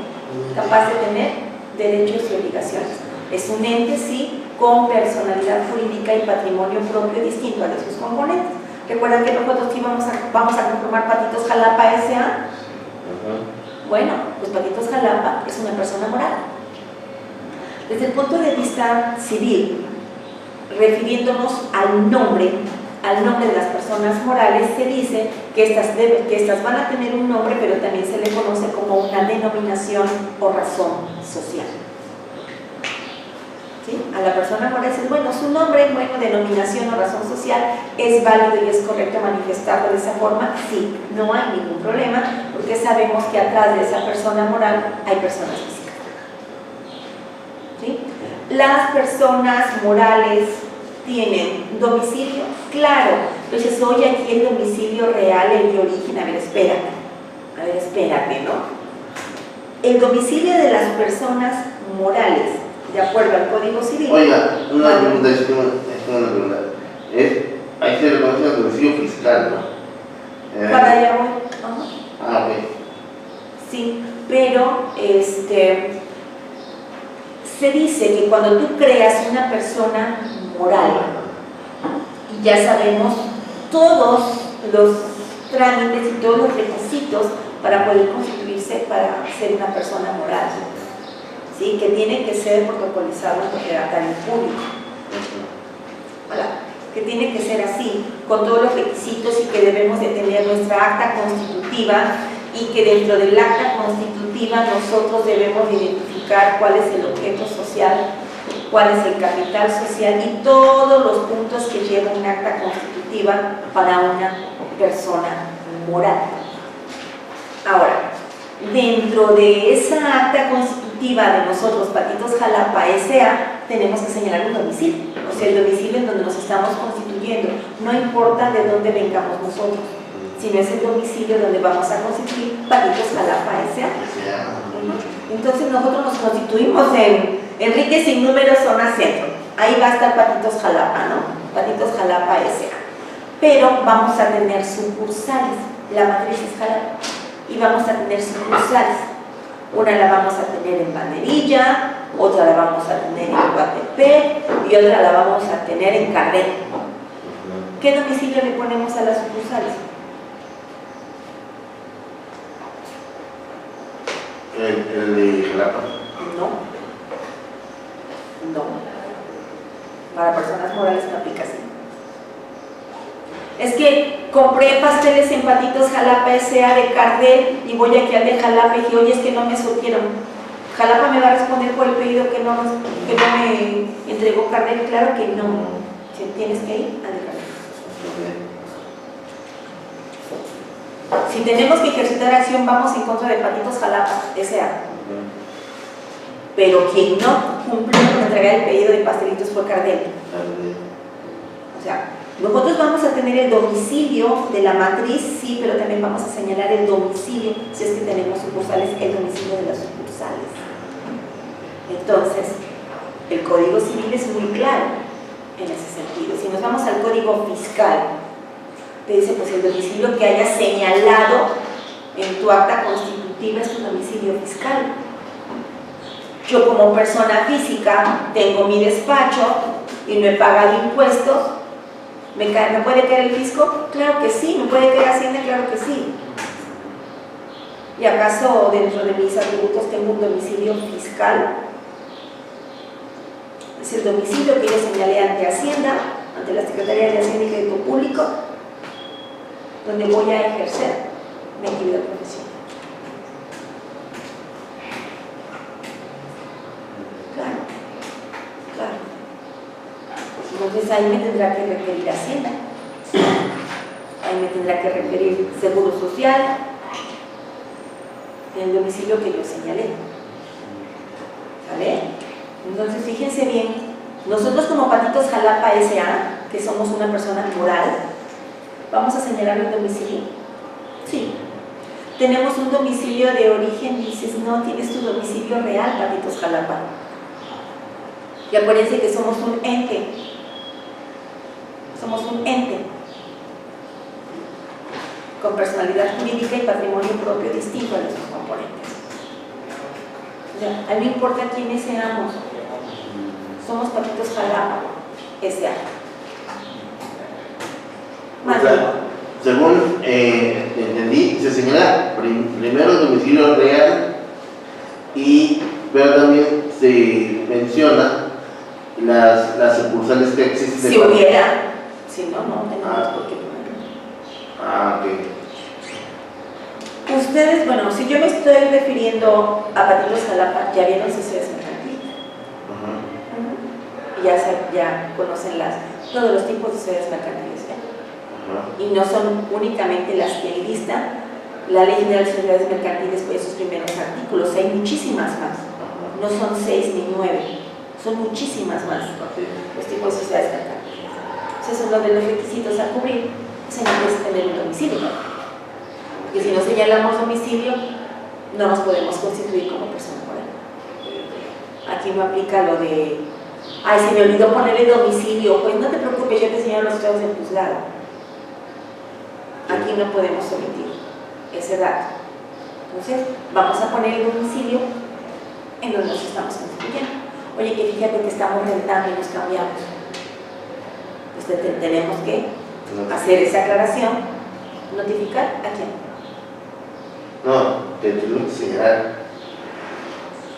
capaz de tener derechos y obligaciones. Es un ente, sí, con personalidad jurídica y patrimonio propio distinto a de sus componentes. ¿Recuerdan que nosotros sí vamos a conformar Patitos Jalapa S.A.? Bueno, pues Patitos Jalapa es una persona moral. Desde el punto de vista civil, refiriéndonos al nombre de las personas morales, se dice que estas van a tener un nombre, pero también se le conoce como una denominación o razón social. ¿Sí? A la persona moral dice, bueno, su nombre, bueno, denominación o razón social, es válido y es correcto manifestarlo de esa forma. Sí, no hay ningún problema, porque sabemos que atrás de esa persona moral hay personas físicas. ¿Sí? Las personas morales tienen domicilio, claro. Entonces, oye, aquí el domicilio real, el de origen. A ver, espérate, ¿no? El domicilio de las personas morales, de acuerdo al Código Civil. Oiga, una pregunta, es una pregunta. Ahí se reconoce el domicilio fiscal, ¿no? Para allá voy. Ah, ok. ¿sí? Pero se dice que cuando tú creas una persona moral, y ya sabemos todos los trámites y todos los requisitos para poder constituirse para ser una persona moral, ¿sí? Que tiene que ser protocolizado ante el público. Hola. Que tiene que ser así, con todos los requisitos, y que debemos de tener nuestra acta constitutiva, y que dentro del acta constitutiva nosotros debemos identificar cuál es el objeto social, cuál es el capital social y todos los puntos que lleva un acta constitutiva para una persona moral. Ahora, dentro de esa acta constitutiva de nosotros, Patitos Jalapa S.A., tenemos que señalar un domicilio, o sea, el domicilio en donde nos estamos constituyendo, no importa de dónde vengamos nosotros, sino es el domicilio donde vamos a constituir Patitos Jalapa S.A. Entonces nosotros nos constituimos en Enrique Sin Número, zona centro, ahí va a estar Patitos Jalapa, ¿no? Patitos Jalapa S.A. Pero vamos a tener sucursales, la matriz es Jalapa, y vamos a tener sucursales. Una la vamos a tener en Banderilla, otra la vamos a tener en Coatepec y otra la vamos a tener en Cardel. ¿Qué domicilio le ponemos a las sucursales? ¿El de Jalapa? No. Para personas morales no aplica así. Es que compré pasteles en Patitos Jalapa S.A. de Cardel y voy aquí al de Jalapa y dije, oye, es que no me surtieron. Jalapa me va a responder por el pedido que no me entregó Cardel. Claro que no. Si tienes que ir al de Cardel. Si tenemos que ejercitar acción, vamos en contra de Patitos Jalapa S.A. Pero quien no cumplió con entregar el pedido de pastelitos fue Cardel. O sea, nosotros vamos a tener el domicilio de la matriz, sí, pero también vamos a señalar el domicilio, si es que tenemos sucursales, el domicilio de las sucursales. Entonces, el Código Civil es muy claro en ese sentido. Si nos vamos al Código Fiscal, te dice, pues el domicilio que hayas señalado en tu acta constitutiva es tu domicilio fiscal. Yo como persona física tengo mi despacho y no he pagado impuestos. ¿Me puede caer el fisco? Claro que sí. ¿Me puede caer Hacienda? Claro que sí. ¿Y acaso dentro de mis atributos tengo un domicilio fiscal? Es el domicilio que yo señalé ante Hacienda, ante la Secretaría de Hacienda y Crédito Público, donde voy a ejercer mi actividad profesional. Claro. Entonces ahí me tendrá que referir Hacienda, ahí me tendrá que referir Seguro Social, en el domicilio que yo señalé. ¿Vale? Entonces fíjense bien, nosotros como Patitos Jalapa S.A., que somos una persona moral, ¿vamos a señalar el domicilio? Sí. Tenemos un domicilio de origen, dices, no, tienes tu domicilio real, Patitos Jalapa. Y acuérdense que somos un ente. Somos un ente con personalidad jurídica y patrimonio propio distinto a nuestros componentes. O sea, a mí no importa quiénes seamos, somos Patitos Jalapa S.A. O sea, según entendí, se señala primero el domicilio real, pero también se menciona las sucursales que existen. Si hubiera, si no tenemos por qué ponerlo. Ok. Ustedes, bueno, si yo me estoy refiriendo a Patitos Jalapa, ya vieron sociedades mercantiles. Ya conocen todos los tipos de sociedades mercantiles. Y no son únicamente las que enlistan la Ley General de Sociedades Mercantiles por esos primeros artículos, hay muchísimas más. No son 6 ni 9, son muchísimas más los tipos de sociedades mercantiles. Entonces, uno de los requisitos a cubrir es tener un domicilio. Porque si no señalamos domicilio, no nos podemos constituir como persona moral. Aquí no aplica lo de, ay, se me olvidó ponerle domicilio. Pues no te preocupes, yo te enseño los estados del juzgado. Aquí no podemos omitir ese dato. Entonces, vamos a poner el domicilio en donde nos estamos constituyendo. Oye, que fíjate que estamos rentando y nos cambiamos. Entonces, tenemos que hacer esa aclaración, notificar a quién. No, te tengo que señalar.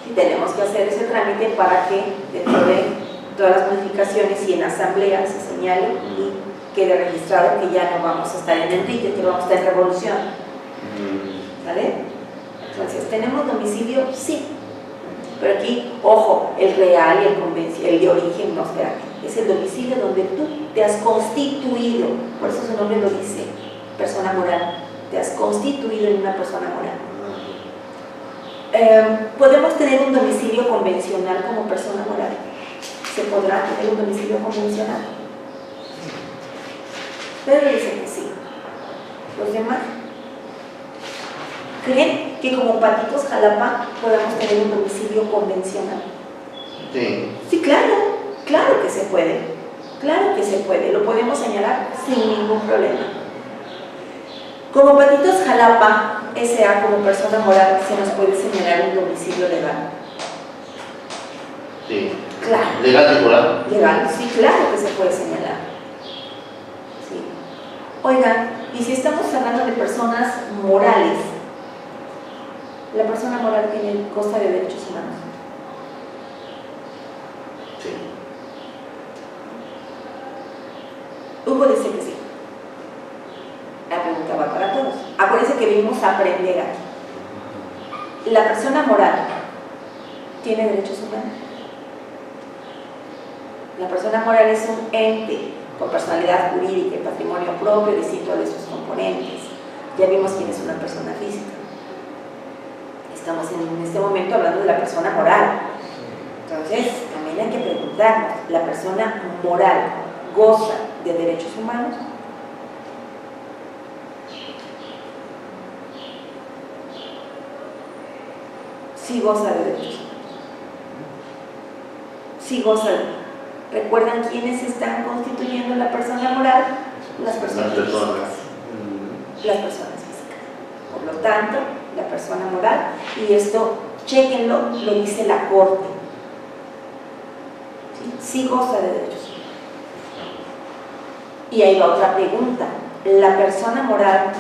Y tenemos que hacer ese trámite para que dentro de todas las modificaciones y en asamblea se señale y quede registrado que ya no vamos a estar en Enrique, que vamos a estar en Revolución. ¿Vale? Entonces, ¿tenemos domicilio? Sí. Pero aquí, ojo, el real y el de origen, no, espérate. Es el domicilio donde tú te has constituido. Por eso su nombre lo dice, persona moral. Te has constituido en una persona moral. ¿Podemos tener un domicilio convencional como persona moral? ¿Se podrá tener un domicilio convencional? Pedro dice que sí. ¿Los demás? ¿Creen que como Patitos Jalapa podamos tener un domicilio convencional? Sí. Sí, claro, claro que se puede. Claro que se puede, lo podemos señalar sin ningún problema. Como Patitos Jalapa S.A. como persona moral, se nos puede señalar un domicilio legal. Sí. Claro. ¿Legal temporal? Legal, sí, claro que se puede señalar. Sí. Oigan, y si estamos hablando de personas morales, ¿la persona moral tiene goza de derechos humanos? Sí. Hugo dice que sí. La pregunta va para todos. Acuérdense que venimos a aprender aquí. ¿La persona moral tiene derechos humanos? La persona moral es un ente con personalidad jurídica y patrimonio propio distinto de sus componentes. Ya vimos quién es una persona física. Estamos en este momento hablando de la persona moral. Entonces, también hay que preguntarnos, ¿la persona moral goza de derechos humanos? Sí goza de derechos humanos. Sí goza de... ¿Recuerdan quiénes están constituyendo la persona moral? Las personas físicas. Las personas físicas. Por lo tanto, la persona moral, y esto, chéquenlo, lo dice la Corte. Sí goza de derechos humanos. Y ahí va otra pregunta. La persona moral,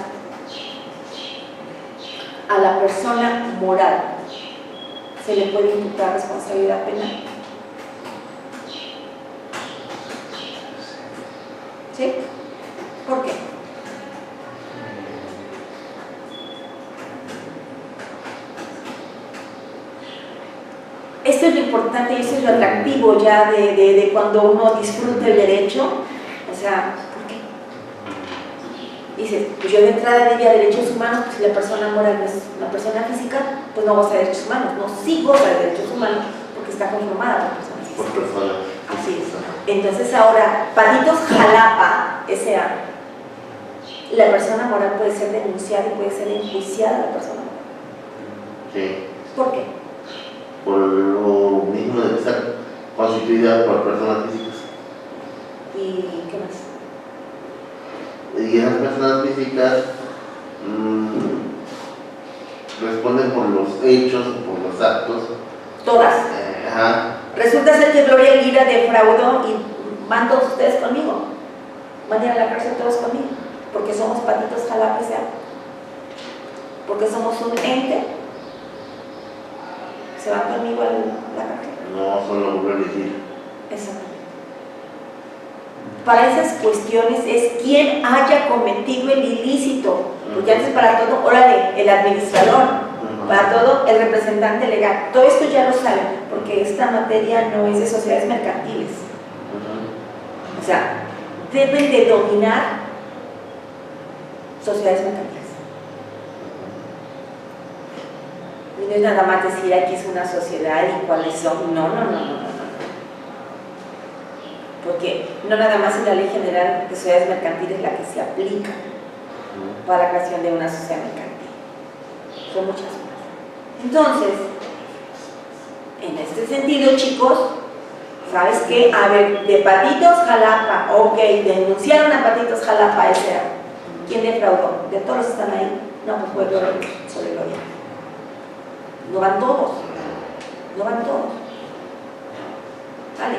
a la persona moral, ¿se le puede imputar responsabilidad penal? ¿Sí? ¿Por qué? Esto es lo importante y eso es lo atractivo ya de cuando uno disfruta el derecho. O sea, ¿por qué? Dice, pues yo de entrada diría derechos humanos, pues si la persona moral no es una persona física, pues no goza de derechos humanos. No, sí goza de derechos humanos porque está conformada por personas físicas. Por personas. Así es. Entonces ahora, Patitos Jalapa S.A., la persona moral puede ser denunciada y puede ser enjuiciada la persona moral. Sí. ¿Por qué? Por lo mismo de estar constituida por personas físicas. ¿Y qué más? Y esas personas físicas responden por los hechos, por los actos. Todas. Ajá. Resulta ser que Gloria Elvira defraudó y van todos ustedes conmigo. Van a ir a la cárcel todos conmigo. Porque somos Patitos Jalapa S.A. Porque somos un ente. ¿Se van conmigo a la cárcel? No solo volver a decir. Exactamente. Para esas cuestiones es quien haya cometido el ilícito. Porque antes para todo, órale, el administrador. Para todo, el representante legal. Todo esto ya lo saben, porque esta materia no es de sociedades mercantiles. O sea, deben de dominar sociedades mercantiles. Y no es nada más decir aquí es una sociedad y cuáles son. No. Porque no nada más es la Ley General de Sociedades Mercantiles la que se aplica para la creación de una sociedad mercantil. Son muchas más. Entonces, en este sentido, chicos, ¿sabes qué? A ver, de Patitos Jalapa, ok, denunciaron a Patitos Jalapa S.A. ¿Quién defraudó? ¿De todos los que están ahí? No, pues fue Gloria, sobre Gloria. no van todos, no van todos. ¿Vale?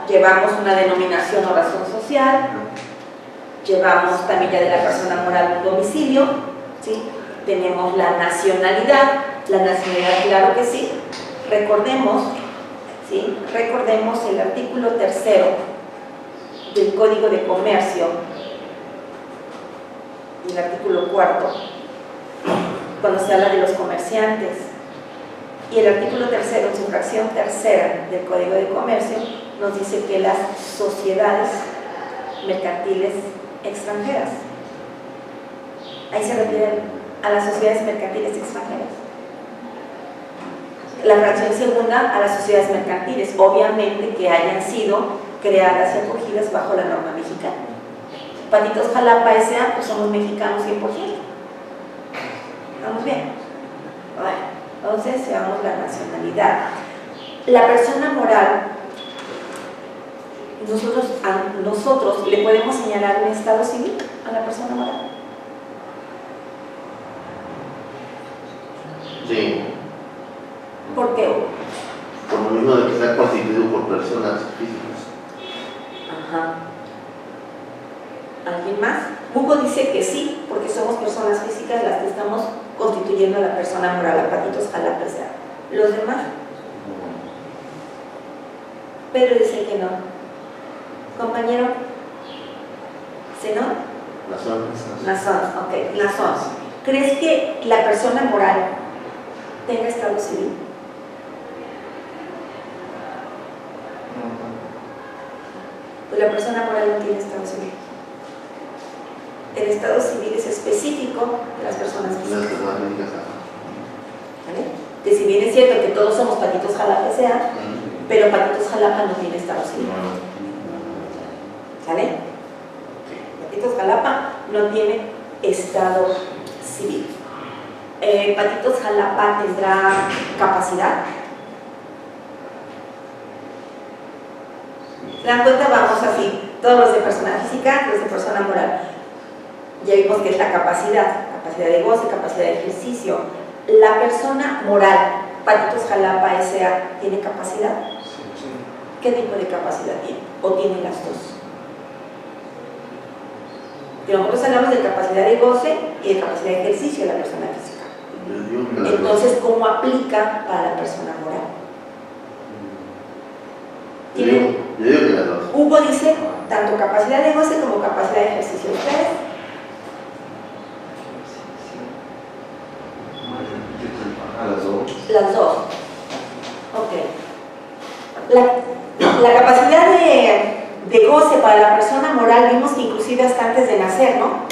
Llevamos una denominación o razón social, llevamos también ya de la persona moral un domicilio, ¿sí? Tenemos la nacionalidad, claro que sí. Recordemos, ¿sí? Recordemos el artículo 3 del Código de Comercio y el artículo 4, cuando se habla de los comerciantes, y el artículo 3 en su fracción tercera del Código de Comercio nos dice que las sociedades mercantiles extranjeras, ahí se refiere a las sociedades mercantiles extranjeras. La fracción segunda a las sociedades mercantiles, obviamente que hayan sido creadas y acogidas bajo la norma mexicana. Patitos Jalapa S.A., pues somos mexicanos 100%. ¿Estamos bien? Bueno, entonces veamos la nacionalidad. La persona moral, nosotros le podemos señalar un estado civil a la persona moral. Sí. ¿Por qué? Por lo mismo de que está constituido por personas físicas. Ajá. ¿Alguien más? Hugo dice que sí, porque somos personas físicas las que estamos constituyendo a la persona moral, a Patitos Jalapa S.A. ¿Los demás? Pedro dice que no. Compañero, ¿Zenón? Nazón, ok, Nazón. ¿Crees que la persona moral tenga estado civil? Pues la persona moral no tiene estado civil. El estado civil es específico de las personas físicas. ¿Vale? Que si bien es cierto que todos somos Patitos Jalapa S.A., pero Patitos Jalapa no tiene estado civil. ¿Vale? Patitos Jalapa no tiene estado civil. Patitos Jalapa tendrá capacidad. ¿Se dan cuenta? Vamos así, todos los de persona física, los de persona moral. Ya vimos que es la capacidad de goce, capacidad de ejercicio. La persona moral, Patitos Jalapa S.A., ¿tiene capacidad? ¿Qué tipo de capacidad tiene? ¿O tiene las dos? Nosotros hablamos de capacidad de goce y de capacidad de ejercicio de la persona física. Entonces, ¿cómo aplica para la persona moral? Yo digo que las dos. Hugo dice tanto capacidad de goce como capacidad de ejercicio. ¿Ustedes? Las dos. Las dos. Ok. La capacidad de goce para la persona moral vimos que inclusive hasta antes de nacer, ¿no?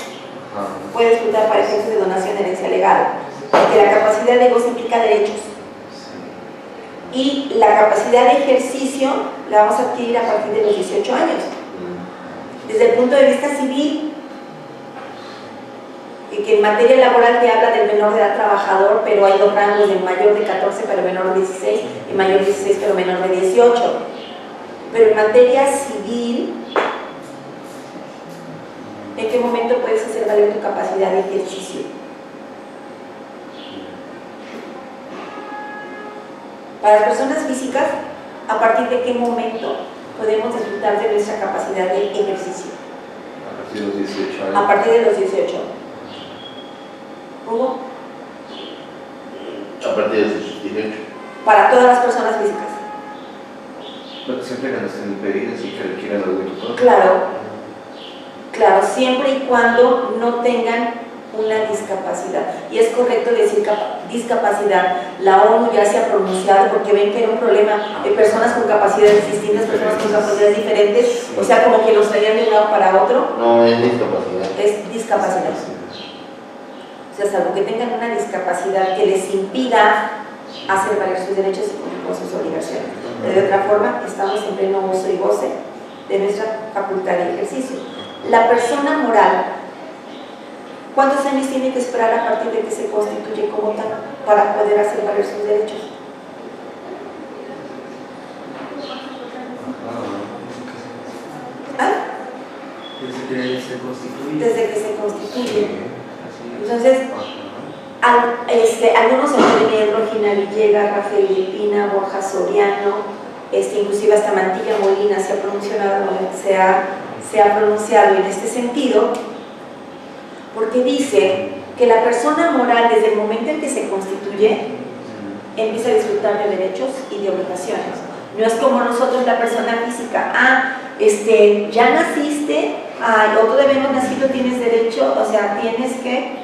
Puede disfrutar para efectos de donación, herencia legal. Porque la capacidad de goce implica derechos. Y la capacidad de ejercicio la vamos a adquirir a partir de los 18 años. Desde el punto de vista civil, que en materia laboral te habla del menor de edad trabajador, pero hay dos rangos, de mayor de 14 pero menor de 16 y mayor de 16 pero menor de 18. Pero en materia civil, ¿en qué momento puedes hacer valer tu capacidad de ejercicio? Para las personas físicas, ¿a partir de qué momento podemos disfrutar de nuestra capacidad de ejercicio? A partir de los 18 años. A partir de los 18. ¿Cómo? A partir de los 18. Para todas las personas físicas. Pero siempre que no estén impedidas y que requieran algún tutor. Claro, siempre y cuando no tengan una discapacidad. Y es correcto decir discapacidad. La ONU ya se ha pronunciado porque ven que era un problema de personas con capacidades distintas, personas con capacidades diferentes, o sea, como que los traían de un lado para otro. No, es discapacidad. Es discapacidad. O sea, salvo que tengan una discapacidad que les impida hacer valer sus derechos y cumplir con sus obligaciones. De otra forma, estamos en pleno uso y goce de nuestra facultad de ejercicio. La persona moral, ¿cuántos años tiene que esperar a partir de que se constituye como tal para poder hacer valer sus derechos? ¿Ah? Desde que se constituye. Desde que se constituye. Entonces, algunos se pueden ir, Regina Villegas, Rafael Lipina, Borja Soriano, inclusive hasta Mantilla Molina se ha pronunciado en este sentido, porque dice que la persona moral, desde el momento en que se constituye, empieza a disfrutar de derechos y de obligaciones. No es como nosotros, la persona física, ya naciste, o todavía no has nacido, tienes derecho, o sea, tienes que,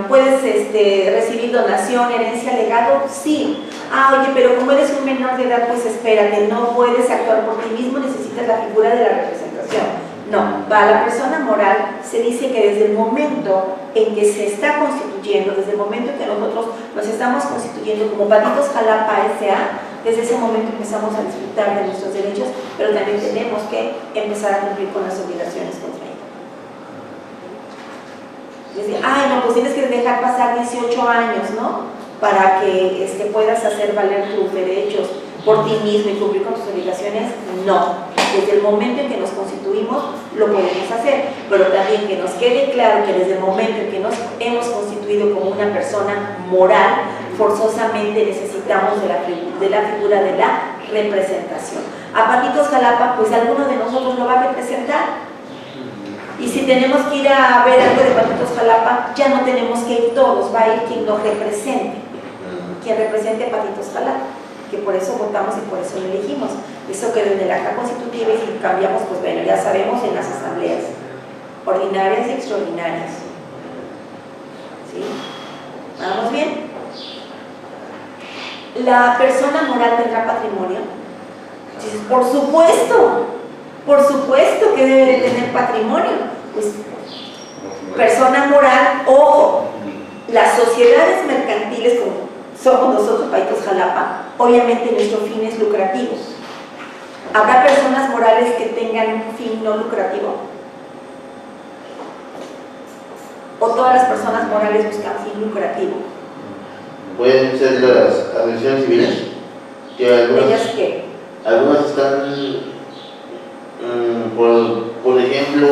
puedes recibir donación, herencia, legado, sí. Oye, pero como eres un menor de edad, pues espérate, no puedes actuar por ti mismo, necesitas la figura de la representación. No, para la persona moral se dice que desde el momento en que se está constituyendo, desde el momento en que nosotros nos estamos constituyendo como Patitos Jalapa S.A., desde ese momento empezamos a disfrutar de nuestros derechos, pero también tenemos que empezar a cumplir con las obligaciones contra ellos. Decir, no, pues tienes que dejar pasar 18 años, ¿no? Para que puedas hacer valer tus derechos por ti mismo y cumplir con tus obligaciones. No. Desde el momento en que nos constituimos lo podemos hacer, pero también que nos quede claro que desde el momento en que nos hemos constituido como una persona moral, forzosamente necesitamos de la figura de la representación. A Patitos Jalapa, pues alguno de nosotros lo va a representar. Y si tenemos que ir a ver algo de Patitos Jalapa, ya no tenemos que ir todos, va a ir quien nos represente, quien represente a Patitos Jalapa, que por eso votamos y por eso lo elegimos. Eso quedó en el acta constitutiva, y si cambiamos, pues bueno, ya sabemos, en las asambleas ordinarias y extraordinarias. ¿Sí? ¿Vamos bien? ¿La persona moral tendrá patrimonio? Dices, por supuesto que debe de tener patrimonio. Pues, persona moral, ojo, las sociedades mercantiles, como somos nosotros, Patitos Jalapa, obviamente nuestro fin es lucrativo. ¿Habrá personas morales que tengan un fin no lucrativo? ¿O todas las personas morales buscan fin lucrativo? Pueden ser las asociaciones civiles, que ¿Ellas qué? algunas están, por ejemplo,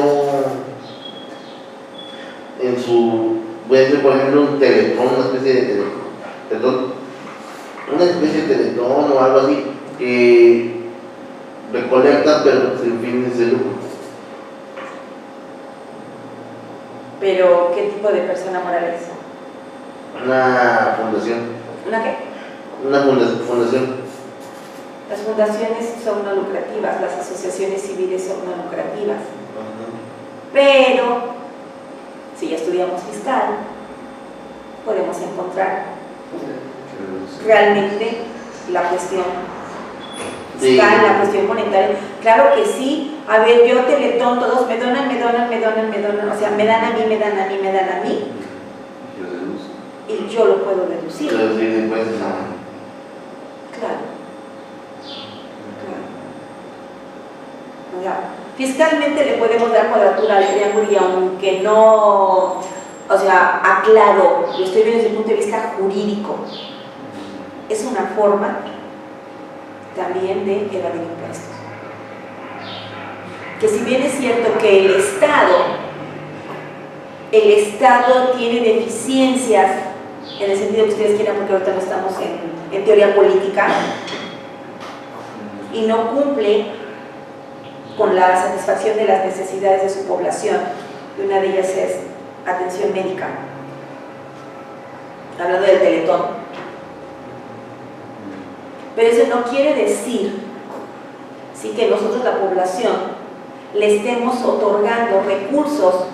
puede ser por ejemplo un teletón, una especie de teletón o algo así, que recolectan pero sin fines de lucro. ¿Pero qué tipo de persona moral es? Una fundación. ¿Una qué? Una fundación. Las fundaciones son no lucrativas, las asociaciones civiles son no lucrativas. Pero, si ya estudiamos fiscal, podemos encontrar realmente la cuestión fiscal, la cuestión monetaria. Claro que sí. A ver, yo Teletón, todos me donan, o sea, me dan a mí. Y yo lo puedo deducir. Claro. O sea, fiscalmente le podemos dar cuadratura al triángulo, y aunque no, o sea, aclaro, lo estoy viendo desde el punto de vista jurídico, es una forma también de evadir impuestos. Que si bien es cierto que el Estado tiene deficiencias, en el sentido que ustedes quieran, porque ahorita no estamos en teoría política, y no cumple con la satisfacción de las necesidades de su población, y una de ellas es atención médica, hablando del Teletón. Pero eso no quiere decir sí, que nosotros, la población, le estemos otorgando recursos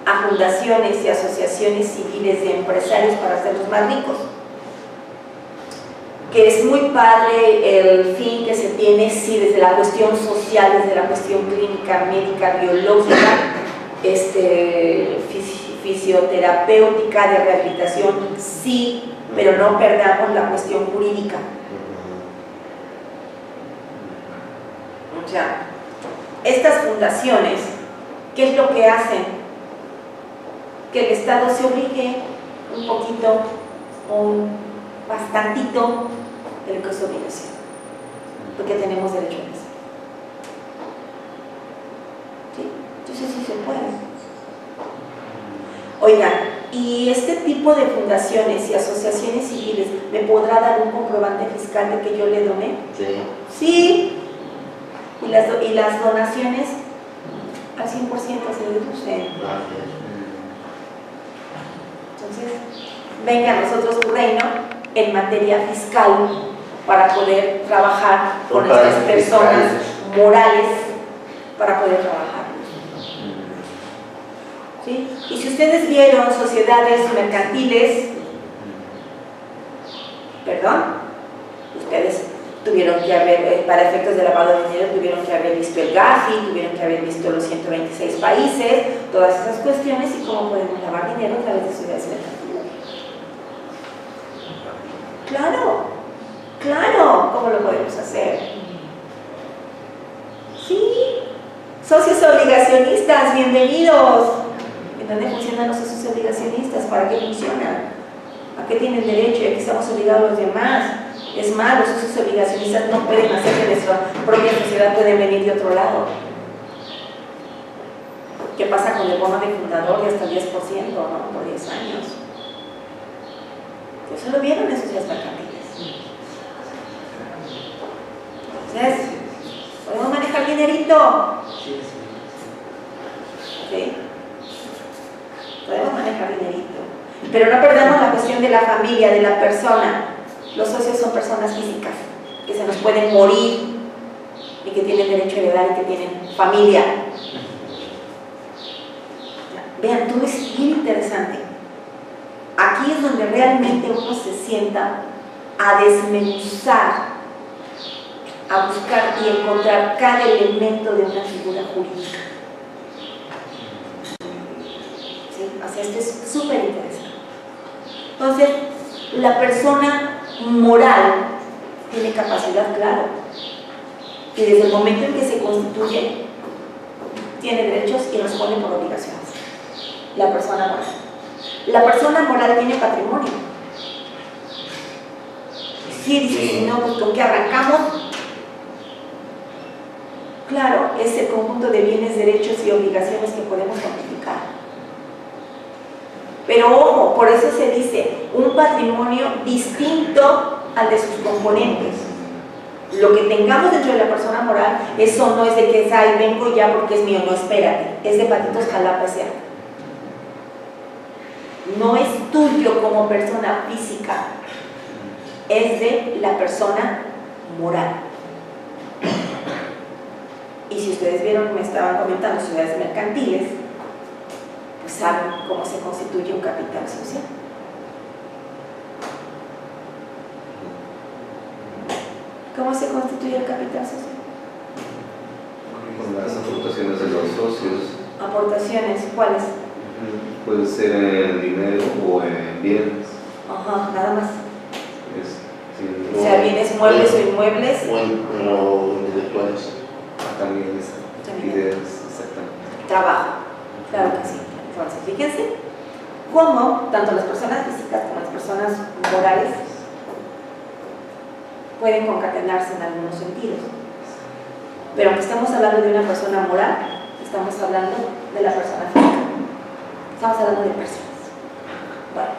a fundaciones y asociaciones civiles de empresarios para hacerlos más ricos. Que es muy padre el fin que se tiene, sí, desde la cuestión social, desde la cuestión clínica, médica, biológica, fisioterapéutica, de rehabilitación, sí, pero no perdamos la cuestión jurídica. O sea, estas fundaciones, ¿qué es lo que hacen? Que el Estado se obligue un poquito, bastantito de lo que es su obligación, porque tenemos derecho a eso. ¿Sí? Entonces sí se puede. tipo de fundaciones y asociaciones civiles me podrá dar un comprobante fiscal de que yo le doné? Sí. Sí. Y las donaciones al 100% se deducen. Entonces, venga a nosotros tu reino en materia fiscal para poder trabajar con estas personas morales, para poder trabajar. ¿Sí? Y si ustedes vieron sociedades mercantiles, perdón, ustedes tuvieron que haber, para efectos de lavado de dinero, tuvieron que haber visto el GAFI, tuvieron que haber visto los 126 países, todas esas cuestiones y cómo podemos lavar dinero a través de sociedades mercantiles. Claro, claro, ¿cómo lo podemos hacer? Sí, socios obligacionistas, bienvenidos. ¿En dónde funcionan los socios obligacionistas? ¿Para qué funcionan? ¿A qué tienen derecho? ¿Y a qué estamos obligados los demás? Es más, los socios obligacionistas no pueden hacer que nuestra propia sociedad puede venir de otro lado. ¿Qué pasa con el bono de fundador de hasta 10%, ¿no? Por 10 años? Eso lo vieron en sociedades mercantiles. Entonces, ¿podemos manejar dinerito? ¿Sí? Podemos manejar dinerito. Pero no perdamos la cuestión de la familia, de la persona. Los socios son personas físicas que se nos pueden morir y que tienen derecho a heredar y que tienen familia. Vean, todo es bien interesante. Aquí es donde realmente uno se sienta a desmenuzar, a buscar y encontrar cada elemento de una figura jurídica. ¿Sí? O sea, esto es súper interesante. Entonces, la persona moral tiene capacidad, claro, y desde el momento en que se constituye tiene derechos y responde por obligaciones. La persona moral. La persona moral tiene patrimonio. Sí, dice, si no, pues ¿con qué arrancamos? Claro, es el conjunto de bienes, derechos y obligaciones que podemos cuantificar. Pero ojo, por eso se dice un patrimonio distinto al de sus componentes. Lo que tengamos dentro de la persona moral, eso no es de que ay, vengo ya porque es mío, no, espérate, es de Patitos Jalapa ese acto. No es tuyo como persona física, es de la persona moral. Y si ustedes vieron, me estaban comentando sociedades mercantiles, pues saben cómo se constituye un capital social. ¿Cómo se constituye el capital social? Con las aportaciones de los socios. ¿Aportaciones? ¿Cuáles? Puede ser en dinero o en bienes. Ajá, nada más. Sí, O sea, bienes muebles o inmuebles. O en intelectuales. También ideas, exactamente. Trabajo, claro que sí. Entonces, fíjense cómo tanto las personas físicas como las personas morales pueden concatenarse en algunos sentidos. Pero aunque estamos hablando de una persona moral, estamos hablando de la persona física. Estamos hablando de personas. Bueno,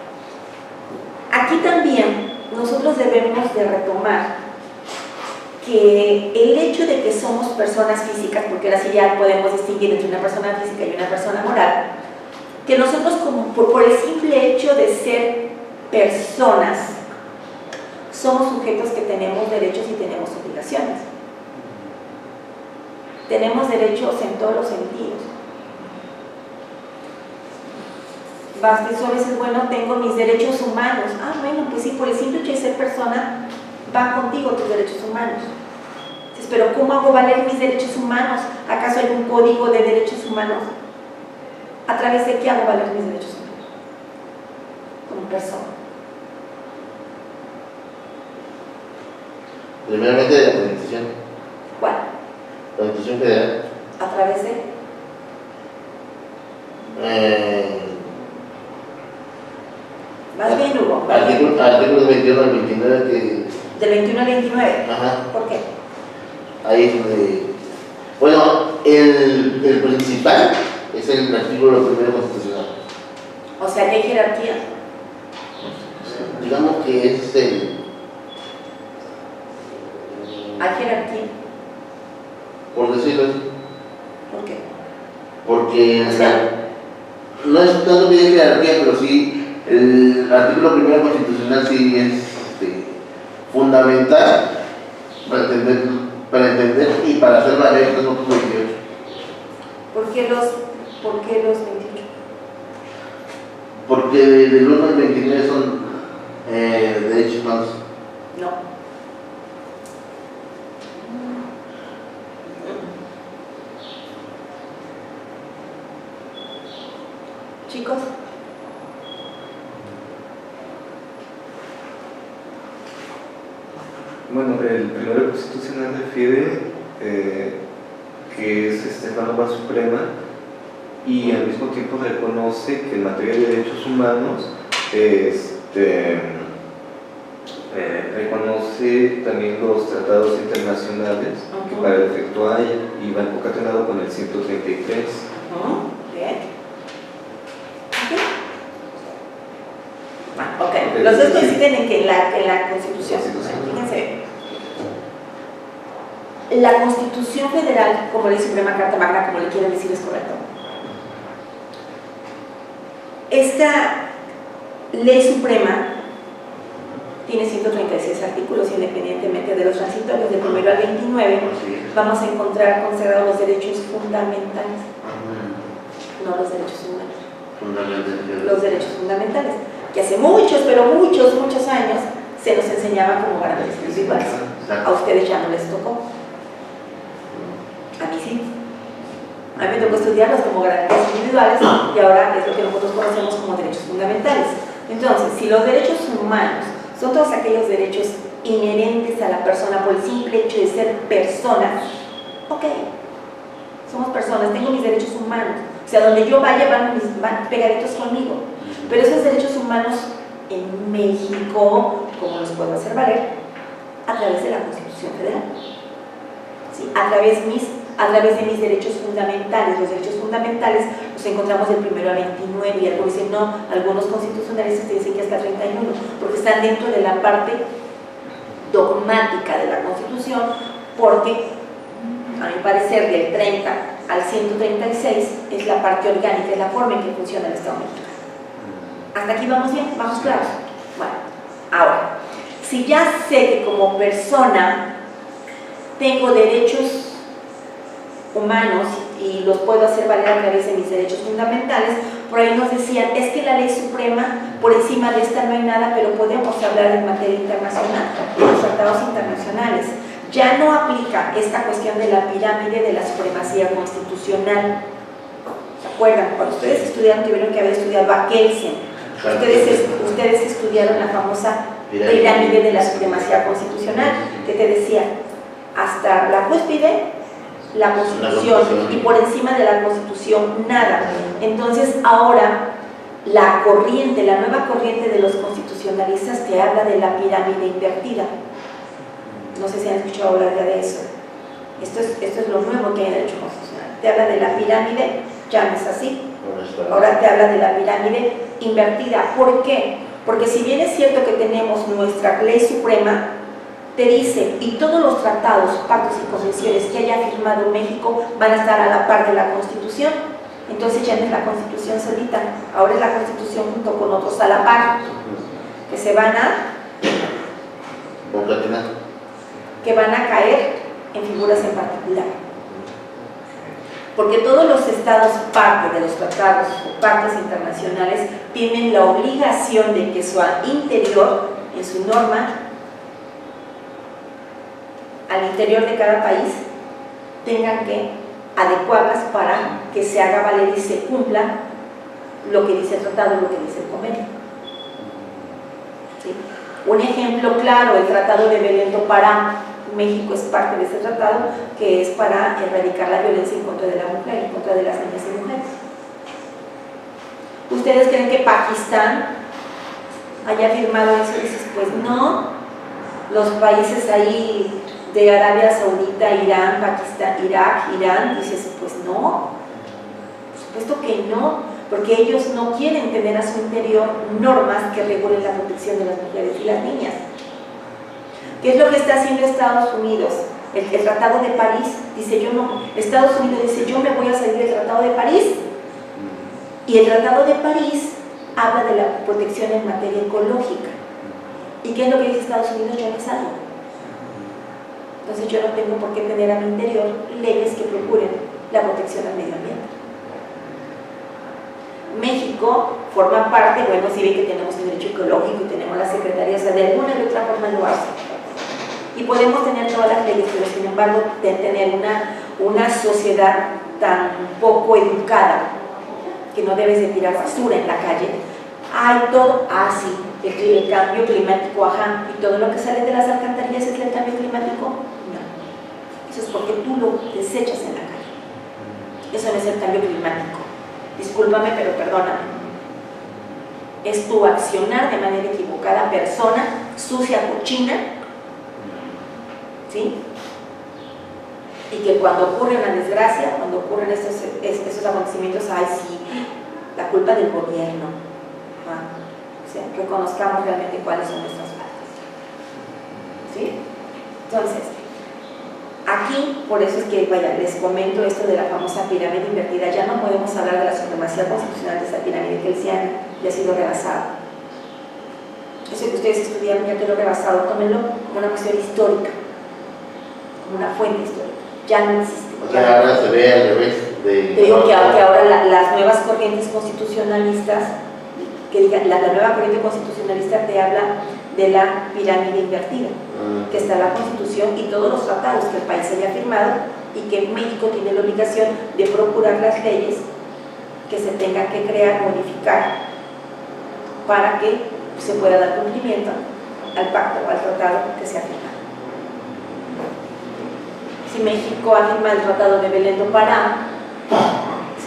aquí también nosotros debemos de retomar que el hecho de que somos personas físicas, porque ahora sí ya podemos distinguir entre una persona física y una persona moral, que nosotros como por el simple hecho de ser personas, somos sujetos que tenemos derechos y tenemos obligaciones. Tenemos derechos en todos los sentidos. Basta, eso a veces, bueno, tengo mis derechos humanos. Ah, bueno, pues sí, por el simple hecho de ser persona, van contigo tus derechos humanos. Entonces, pero ¿cómo hago valer mis derechos humanos? ¿Acaso hay un código de derechos humanos? ¿A través de qué hago valer mis derechos humanos? Como persona. Primeramente de la Constitución. ¿Cuál? La Constitución Federal. ¿A través de? Más bien, Hugo. Artículos 21 al 29 que... Del 21 al 29. Ajá. ¿Por qué? Ahí es donde... Bueno, el principal es el artículo primero constitucional. O sea, que hay jerarquía. digamos que es ¿Hay jerarquía? por decirlo así, ¿Por qué? porque no es tanto que haya jerarquía, pero sí el artículo primero constitucional sí es fundamental para entender y para hacer valer los otros 28. ¿Por qué los 28? Porque del 1 al 29 son derechos humanos. No. Chicos, Bueno, el primero constitucional refiere que es la norma suprema y al mismo tiempo reconoce que en materia de derechos humanos reconoce también los tratados internacionales que para el efecto hay y va concatenado con el 133. Bien. Ok, los dos coinciden en que en la Constitución, fíjense, la Constitución Federal, como ley suprema, Carta Magna, como le quieran decir, es correcto. Esta ley suprema tiene 136 artículos, independientemente de los transitorios del 1 al 29, vamos a encontrar consagrados los derechos fundamentales, no los derechos humanos, los derechos fundamentales, que hace muchos, pero muchos años se nos enseñaba como garantías individuales. A ustedes ya no les tocó. A mí sí. A mí me tocó estudiarlos como garantías individuales y ahora es lo que nosotros conocemos como derechos fundamentales. Entonces, si los derechos humanos son todos aquellos derechos inherentes a la persona por el simple hecho de ser persona, ok, somos personas, tengo mis derechos humanos. O sea, donde yo vaya van pegaditos conmigo. Pero esos derechos humanos en México, ¿cómo los puedo hacer valer? A través de la Constitución Federal. ¿Sí? A través de mis derechos fundamentales. Los derechos fundamentales los encontramos del 1 al 29 y algunos dicen no, algunos constitucionalistas dicen que hasta 31, porque están dentro de la parte dogmática de la Constitución, porque a mi parecer del 30 al 136 es la parte orgánica, es la forma en que funciona el Estado mexicano. ¿Hasta aquí vamos bien? ¿Vamos claros? Bueno, ahora, si ya sé que como persona tengo derechos humanos y los puedo hacer valer a través de mis derechos fundamentales, por ahí nos decían, es que la ley suprema, por encima de esta no hay nada, pero podemos hablar en materia internacional, de los tratados internacionales. Ya no aplica esta cuestión de la pirámide de la supremacía constitucional. ¿Se acuerdan? Cuando ustedes estudiaron, tuvieron que haber estudiado a Kelsen. Ustedes estudiaron la famosa pirámide de la supremacía constitucional, que te decía, hasta la cúspide, la Constitución, y por encima de la Constitución, nada. Entonces, ahora, la nueva corriente de los constitucionalistas te habla de la pirámide invertida. No sé si han escuchado hablar ya de eso. Esto es lo nuevo que hay en el derecho constitucional. Te habla de la pirámide, ya no es así. Ahora te habla de la pirámide invertida. ¿Por qué? Porque si bien es cierto que tenemos nuestra ley suprema, te dice, y todos los tratados, pactos y convenciones que haya firmado México van a estar a la par de la Constitución. Entonces ya no es la Constitución solita, ahora es la Constitución junto con otros a la par, que se van a caer en figuras en particular. Porque todos los estados parte de los tratados o pactos internacionales tienen la obligación de que su interior, en su norma, al interior de cada país, tengan que adecuarlas para que se haga valer y se cumpla lo que dice el tratado, lo que dice el convenio. ¿Sí? Un ejemplo claro, el Tratado de Belén do Pará. México es parte de ese tratado, que es para erradicar la violencia en contra de la mujer, en contra de las niñas y mujeres. ¿Ustedes creen que Pakistán haya firmado eso? Y dices, pues no. Los países ahí de Arabia Saudita, Irán, Pakistán, Irak, Irán, dices, pues no. Por supuesto que no. porque ellos no quieren tener a su interior normas que regulen la protección de las mujeres y las niñas. ¿Qué es lo que está haciendo Estados Unidos? El Tratado de París dice, Estados Unidos dice, yo me voy a salir del Tratado de París, y el Tratado de París habla de la protección en materia ecológica. ¿Y qué es lo que dice Estados Unidos? Yo me salgo. Entonces yo no tengo por qué tener a mi interior leyes que procuren la protección al medio ambiente. México forma parte, bueno, sí ve que tenemos el derecho ecológico y tenemos la Secretaría, o sea, de alguna u otra forma lo hace. Y podemos tener todas las leyes, pero sin embargo, de tener una sociedad tan poco educada que no debes de tirar basura en la calle. Hay todo, sí, el cambio climático, ajá, y todo lo que sale de las alcantarillas es el cambio climático. No, eso es porque tú lo desechas en la calle. Eso no es el cambio climático. Discúlpame, pero perdóname. Es tu accionar de manera equivocada, persona sucia, cochina, ¿sí? Y que cuando ocurre una desgracia, cuando ocurren estos acontecimientos, sí, la culpa del gobierno. O sea, reconozcamos realmente cuáles son nuestras faltas. ¿Sí? Entonces, aquí, por eso es que, les comento esto de la famosa pirámide invertida. Ya no podemos hablar de la supremacía constitucional de esa pirámide kelsiana, ya ha sido rebasado. Eso que ustedes estudiaron ya quedó rebasado, tómenlo como una cuestión histórica, como una fuente histórica. Ya no existe. O sea, ahora se ve al revés. Te digo que ahora las nuevas corrientes constitucionalistas, la nueva corriente constitucionalista te habla de la pirámide invertida, que está la Constitución y todos los tratados que el país haya firmado, y que México tiene la obligación de procurar las leyes que se tengan que crear, modificar, para que se pueda dar cumplimiento al pacto o al tratado que se ha firmado. Si México ha firmado el Tratado de Belén do Pará,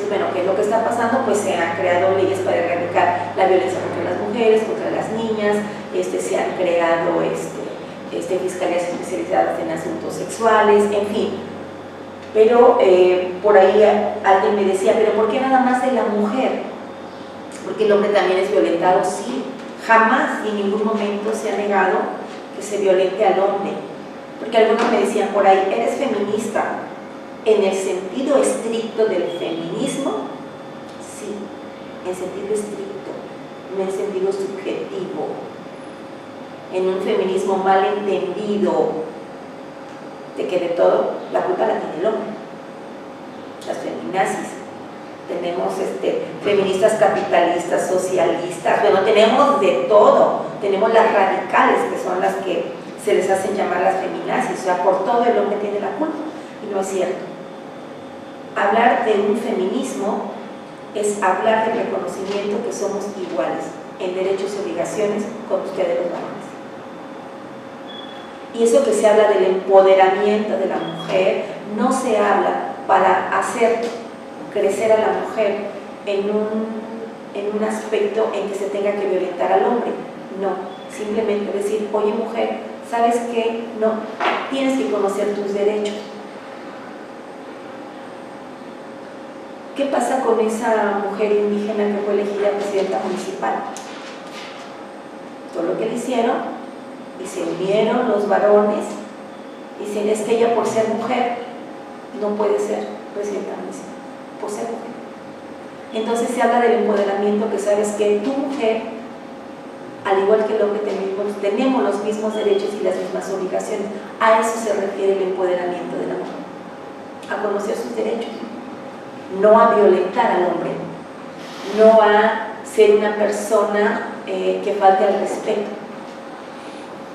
bueno, ¿qué es lo que está pasando? Pues se han creado leyes para erradicar la violencia contra las mujeres, contra las niñas, se han creado fiscalías especializadas en asuntos sexuales, en fin. Pero por ahí alguien me decía, ¿pero por qué nada más de la mujer? Porque el hombre también es violentado, sí. Jamás y en ningún momento se ha negado que se violente al hombre. Porque algunos me decían por ahí, ¿eres feminista? En el sentido estricto del feminismo, sí, en sentido estricto, no en sentido subjetivo, en un feminismo mal entendido, de que de todo la culpa la tiene el hombre. Las feminazis, tenemos feministas capitalistas, socialistas, bueno, tenemos de todo, tenemos las radicales, que son las que se les hacen llamar las feminazis, o sea, por todo el hombre tiene la culpa, y no es cierto. Hablar de un feminismo es hablar del reconocimiento que somos iguales en derechos y obligaciones con ustedes los varones. Y eso que se habla del empoderamiento de la mujer, no se habla para hacer crecer a la mujer en un aspecto en que se tenga que violentar al hombre. No, simplemente decir, oye mujer, ¿sabes qué? No, tienes que conocer tus derechos. ¿Qué pasa con esa mujer indígena que fue elegida presidenta municipal? Todo lo que le hicieron, y se unieron los varones, y dicen, es que ella por ser mujer no puede ser presidenta municipal, por ser mujer. Entonces se habla del empoderamiento, que sabes que tu mujer, al igual que el hombre, tenemos los mismos derechos y las mismas obligaciones. A eso se refiere el empoderamiento de la mujer, a conocer sus derechos. No a violentar al hombre, no a ser una persona que falte al respeto.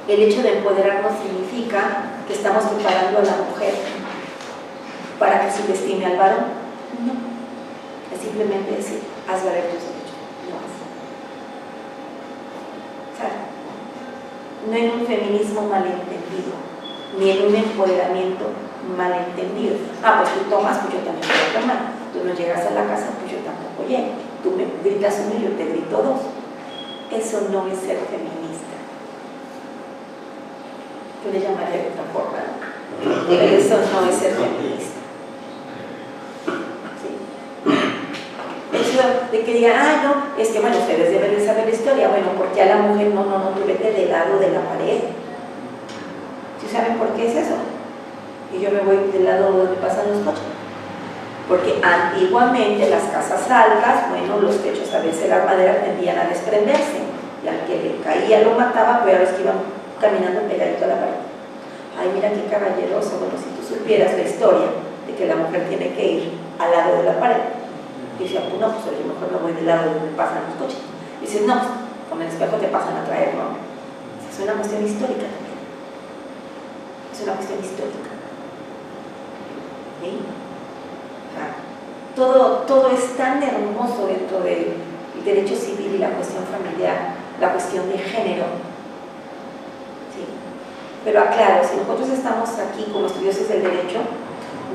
El hecho de empoderarnos significa que estamos preparando a la mujer para que subestime al varón. No, es simplemente decir, haz valer tus derechos, no más. O sea, no en un feminismo malentendido, ni en un empoderamiento malentendido. Pues tú tomas, pues yo también voy a tomar. Tú no llegas a la casa, pues yo tampoco llego. Tú me gritas uno y yo te grito dos. Eso no es ser feminista. Yo le llamaría de otra forma, ¿no? Pero eso no es ser feminista. ¿Sí? Eso de que digan, ah, no, bueno, ustedes deben de saber la historia. Bueno, porque a la mujer no, tú vete del lado de la pared. ¿Sí saben por qué es eso? Y yo me voy del lado donde pasan los coches. Porque antiguamente las casas altas, bueno, los techos a veces las maderas tendían a desprenderse. Y al que le caía lo mataba, pero a los que iban caminando pegadito a la pared. Ay, mira qué caballeroso. Bueno, si tú supieras la historia de que la mujer tiene que ir al lado de la pared. Y decía, pues no, pues yo mejor me voy del lado donde pasan los coches. Y dices, no, pues con el espejo te pasan a traer, ¿no? Es una cuestión histórica también. Es una cuestión histórica. ¿Sí? Todo es tan hermoso dentro del derecho civil y la cuestión familiar, la cuestión de género. ¿Sí? Pero aclaro, si nosotros estamos aquí como estudiosos del derecho,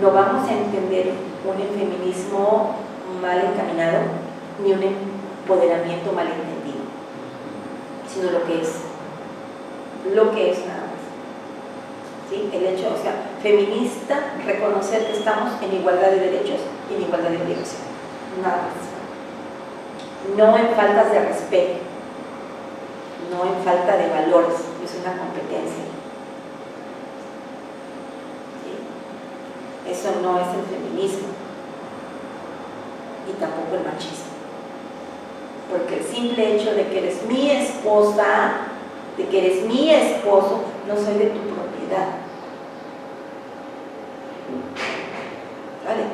no vamos a entender un feminismo mal encaminado ni un empoderamiento mal entendido, sino lo que es nada más. ¿Sí? El hecho, o sea, feminista, reconocer que estamos en igualdad de derechos y en igualdad de obligaciones, nada más. No en faltas de respeto, no en falta de valores, es una competencia. ¿Sí? Eso no es el feminismo y tampoco el machismo, porque el simple hecho de que eres mi esposa, de que eres mi esposo, no soy de tu propiedad. ¿Vale?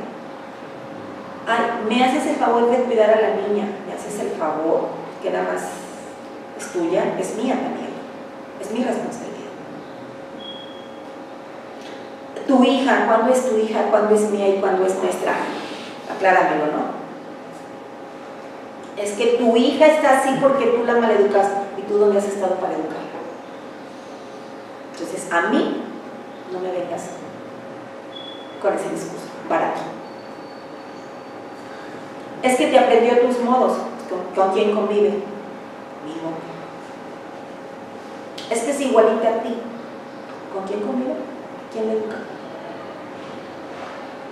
Ay, me haces el favor de cuidar a la niña, me haces el favor, que nada más es tuya, es mía también, es mi responsabilidad. Tu hija, ¿cuándo es tu hija? ¿Cuándo es mía y cuándo es nuestra? Acláramelo, ¿no? Es que tu hija está así porque tú la maleducaste. ¿Y tú dónde has estado para educarla? Entonces, a mí no me vengas con ese discurso barato. Es que te aprendió tus modos. ¿Con quién convive? Conmigo. Es que es igualita a ti. ¿Con quién convive? ¿Quién le educa?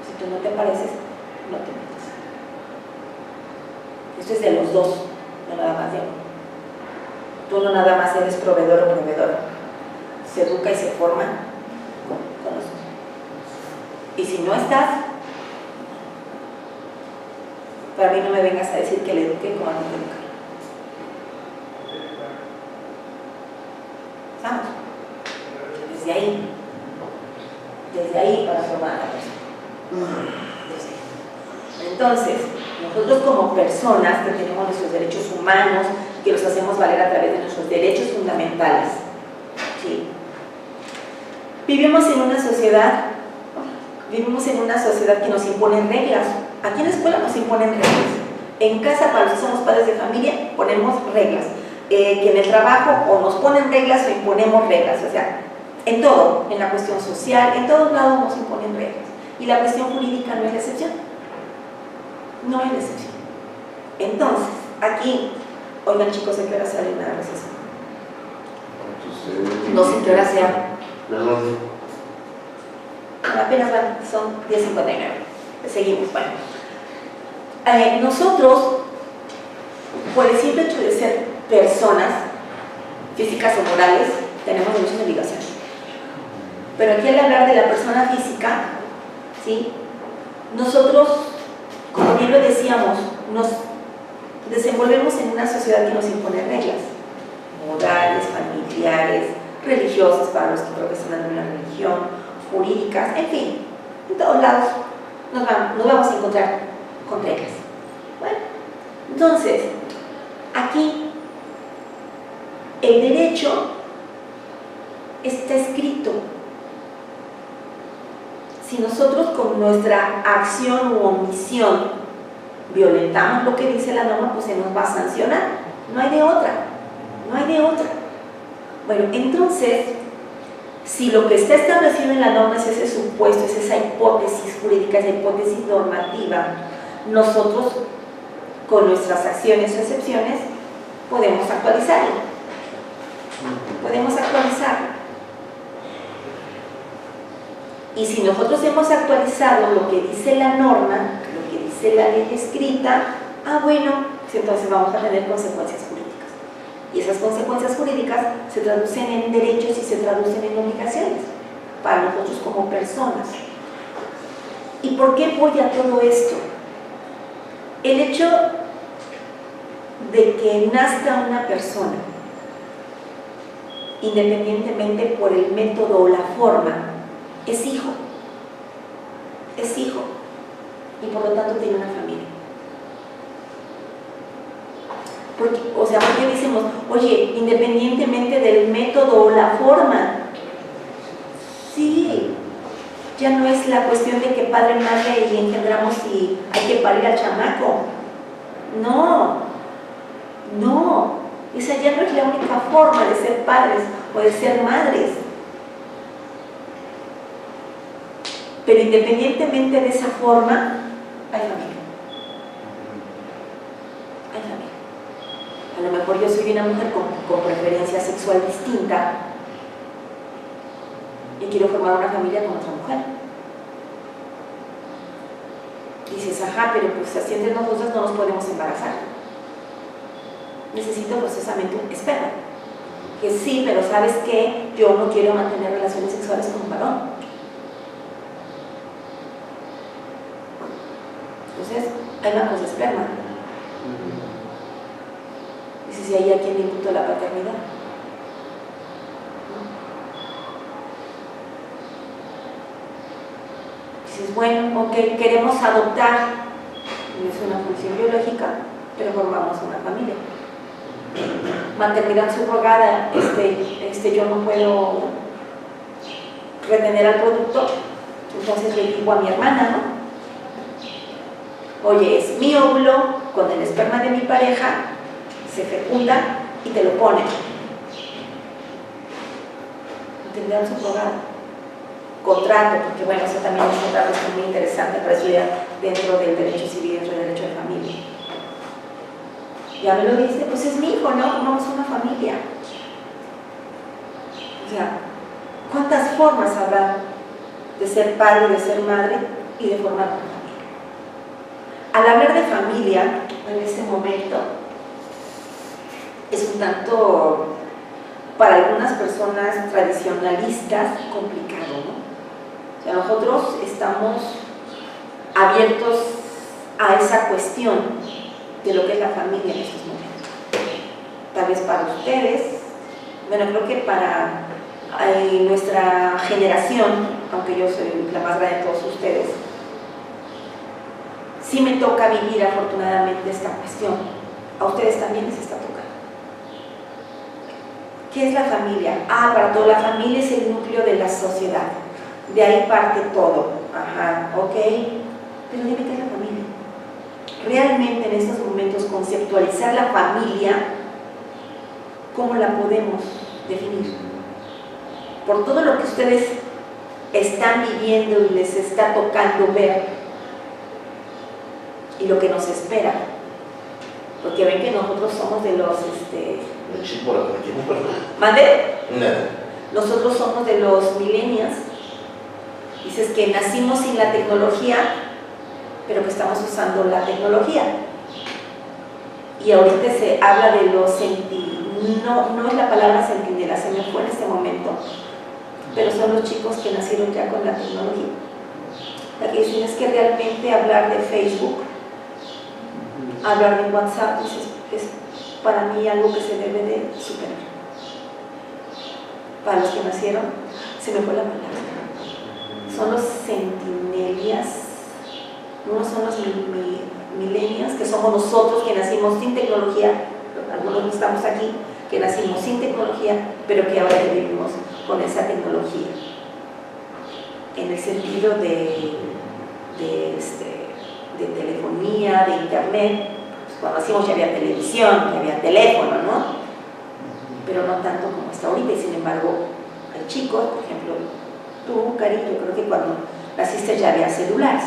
Si tú no te pareces, no te metes. Esto es de los dos, no nada más de uno. Tú no nada más eres proveedor o proveedora. Se educa y se forma con los dos. Y si no estás, para mí no me vengas a decir que le eduque como a ti te educan. ¿Estamos? Desde ahí para formar a la persona. Entonces, nosotros como personas que tenemos nuestros derechos humanos, que los hacemos valer a través de nuestros derechos fundamentales, ¿sí? Vivimos en una sociedad que nos impone reglas. Aquí en la escuela nos imponen reglas. En casa, para los que somos padres de familia, ponemos reglas. Que en el trabajo o nos ponen reglas o imponemos reglas. O sea, en todo, en la cuestión social, en todos lados nos imponen reglas. Y la cuestión jurídica no es la excepción. No es la excepción. Entonces, aquí, oigan chicos, ¿a qué hora sale una recesión? No sé qué hora sea. Perdón. Apenas van, son 10:59. Seguimos, bueno. Nosotros, por el simple hecho de ser personas físicas o morales, tenemos derechos y obligaciones. Pero aquí al hablar de la persona física, ¿sí? Nosotros, como bien lo decíamos, nos desenvolvemos en una sociedad que nos impone reglas morales, familiares, religiosas para los que profesan una religión, jurídicas, en fin, en todos lados nos vamos a encontrar con reglas. Bueno, entonces, aquí el derecho está escrito. Si nosotros con nuestra acción u omisión violentamos lo que dice la norma, pues se nos va a sancionar. No hay de otra, no hay de otra. Bueno, entonces, si lo que está establecido en la norma es ese supuesto, es esa hipótesis jurídica, esa hipótesis normativa, nosotros con nuestras acciones o excepciones podemos actualizarlo. Podemos actualizarlo. Y si nosotros hemos actualizado lo que dice la norma, lo que dice la ley escrita, bueno, que entonces vamos a tener consecuencias jurídicas. Y esas consecuencias jurídicas se traducen en derechos y se traducen en obligaciones para nosotros como personas. ¿Y por qué voy a todo esto? El hecho de que nazca una persona, independientemente por el método o la forma, es hijo. Es hijo. Y por lo tanto tiene una familia. Porque, o sea, ¿por qué decimos, oye, independientemente del método o la forma? Sí, ya no es la cuestión de que padre, madre y engendramos y hay que parir al chamaco. No, no, esa ya no es la única forma de ser padres o de ser madres. Pero independientemente de esa forma, hay familia. Hay familia. A lo mejor yo soy una mujer con preferencia sexual distinta y quiero formar una familia con otra mujer. Dices, ajá, pero pues así entre nosotros no nos podemos embarazar. Necesito procesamiento esperma. Que sí, pero ¿sabes qué? Yo no quiero mantener relaciones sexuales con un varón. Entonces, hay bancos de esperma. Dices, ¿y ahí a quién le imputó la paternidad? Dices, bueno, ok, queremos adoptar, es una función biológica, pero formamos una familia. Maternidad subrogada, yo no puedo retener al producto, entonces le digo a mi hermana, ¿no? Oye, es mi óvulo con el esperma de mi pareja, se fecunda y te lo ponen. Maternidad subrogada. Contrato, porque bueno, eso también es otra cuestión muy interesante para estudiar dentro del derecho civil, dentro del derecho de familia. Ya me lo dice, pues es mi hijo, ¿no? Formamos una familia. O sea, ¿cuántas formas habrá de ser padre, de ser madre y de formar una familia? Al hablar de familia, en ese momento, es un tanto, para algunas personas tradicionalistas, complicado, ¿no? O sea, nosotros estamos abiertos a esa cuestión de lo que es la familia en estos momentos. Tal vez para ustedes, bueno, creo que para nuestra generación, aunque yo soy la más grande de todos ustedes, sí me toca vivir afortunadamente esta cuestión. A ustedes también les está tocando. ¿Qué es la familia? Ah, para todo, la familia es el núcleo de la sociedad. De ahí parte todo. Ajá, ok. Pero dime qué es la familia. Realmente en estos momentos conceptualizar la familia, ¿cómo la podemos definir? Por todo lo que ustedes están viviendo y les está tocando ver y lo que nos espera, porque ven que nosotros somos de los ¿mande? Nada. Nosotros somos de los millennials. Dices que nacimos sin la tecnología, pero que estamos usando la tecnología. Y ahorita se habla de los no es la palabra centinela, se me fue en este momento, pero son los chicos que nacieron ya con la tecnología. La que dicen es que realmente hablar de Facebook, hablar de WhatsApp, es para mí algo que se debe de superar. Para los que nacieron, se me fue la palabra. Son los centinelias, unos son los millennials, que somos nosotros que nacimos sin tecnología, algunos no estamos aquí, que nacimos sin tecnología, pero que ahora vivimos con esa tecnología. En el sentido de telefonía, de internet, pues cuando nacimos ya había televisión, ya había teléfono, ¿no? Pero no tanto como está ahorita, y sin embargo, hay chicos, por ejemplo, tú, Cari, yo creo que cuando naciste ya había celulares,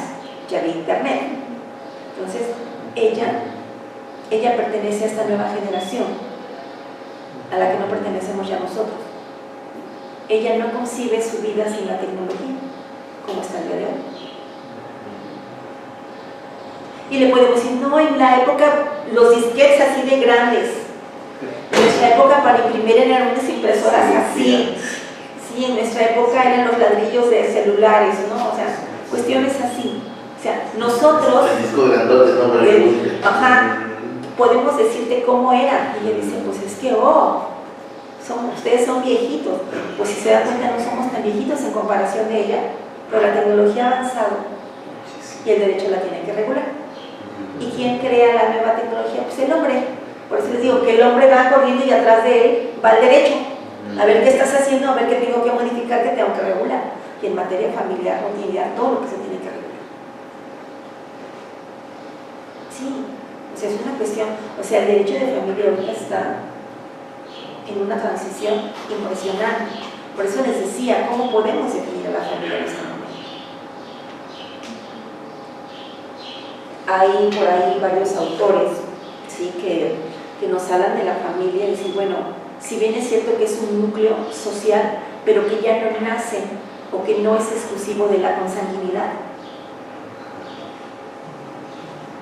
ya había internet. Entonces, ella pertenece a esta nueva generación, a la que no pertenecemos ya nosotros. Ella no concibe su vida sin la tecnología, como está el día de hoy. Y le podemos decir, no, en la época los disquetes así de grandes. En nuestra época para imprimir eran unas impresoras así. Sí, en nuestra época eran los ladrillos de celulares, ¿no? O sea, cuestiones así. O sea, nosotros... El disco grandote, ¿no? Para la música. Ajá, podemos decirte cómo eran. Y ella dice, pues es que, ustedes son viejitos. Pues si se dan cuenta, no somos tan viejitos en comparación de ella, pero la tecnología ha avanzado y el derecho la tiene que regular. ¿Y quién crea la nueva tecnología? Pues el hombre. Por eso les digo que el hombre va corriendo y atrás de él va el derecho. A ver qué estás haciendo, a ver qué tengo que modificar, qué tengo que regular. Y en materia familiar, utilidad, todo lo que se tiene que regular. Sí, o sea, es una cuestión, o sea, el derecho de familia ahorita está en una transición impresionante. Por eso les decía, ¿cómo podemos definir a la familia en este momento? Hay por ahí varios autores, ¿sí?, que nos hablan de la familia y dicen, bueno, si bien es cierto que es un núcleo social, pero que ya no nace o que no es exclusivo de la consanguinidad.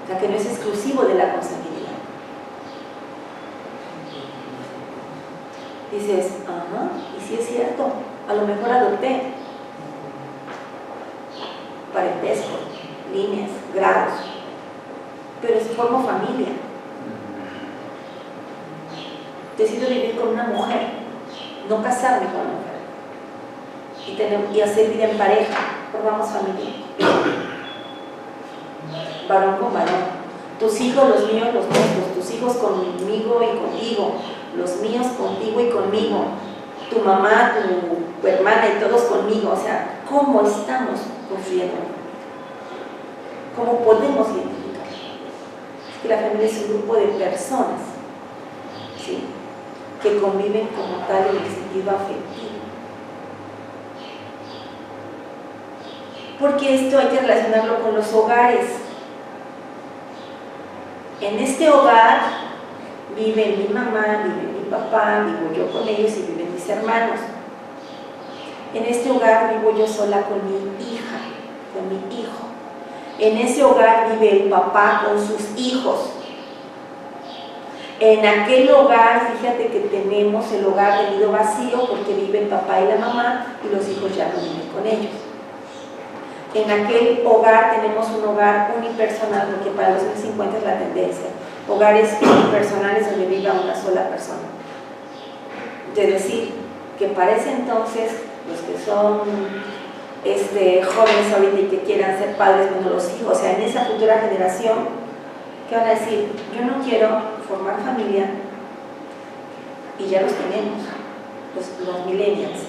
O sea, que no es exclusivo de la consanguinidad. Dices, ajá, y sí es cierto, a lo mejor adopté parentesco, líneas, grados, pero si formo familia. Decido vivir con una mujer, no casarme con una mujer y hacer vida en pareja, formamos familia. Varón con varón. Tus hijos, los míos, los nuestros. Tus hijos conmigo y contigo. Los míos contigo y conmigo. Tu mamá, tu hermana y todos conmigo. O sea, ¿cómo estamos construyendo? ¿Cómo podemos identificar? Es que la familia es un grupo de personas, ¿sí?, que conviven como tal en el sentido afectivo. Porque esto hay que relacionarlo con los hogares. En este hogar vive mi mamá, vive mi papá, vivo yo con ellos y viven mis hermanos. En este hogar vivo yo sola con mi hija, con mi hijo. En ese hogar vive el papá con sus hijos. En aquel hogar, fíjate que tenemos el hogar del nido vacío porque vive el papá y la mamá y los hijos ya no viven con ellos. En aquel hogar tenemos un hogar unipersonal, porque para los 2050 es la tendencia. Hogares unipersonales donde viva una sola persona. Es decir, que para ese entonces, los que son jóvenes ahorita y que quieran ser padres, bueno, los hijos, o sea, en esa futura generación, ¿qué van a decir? Yo no quiero formar familia, y ya los tenemos, los millennials.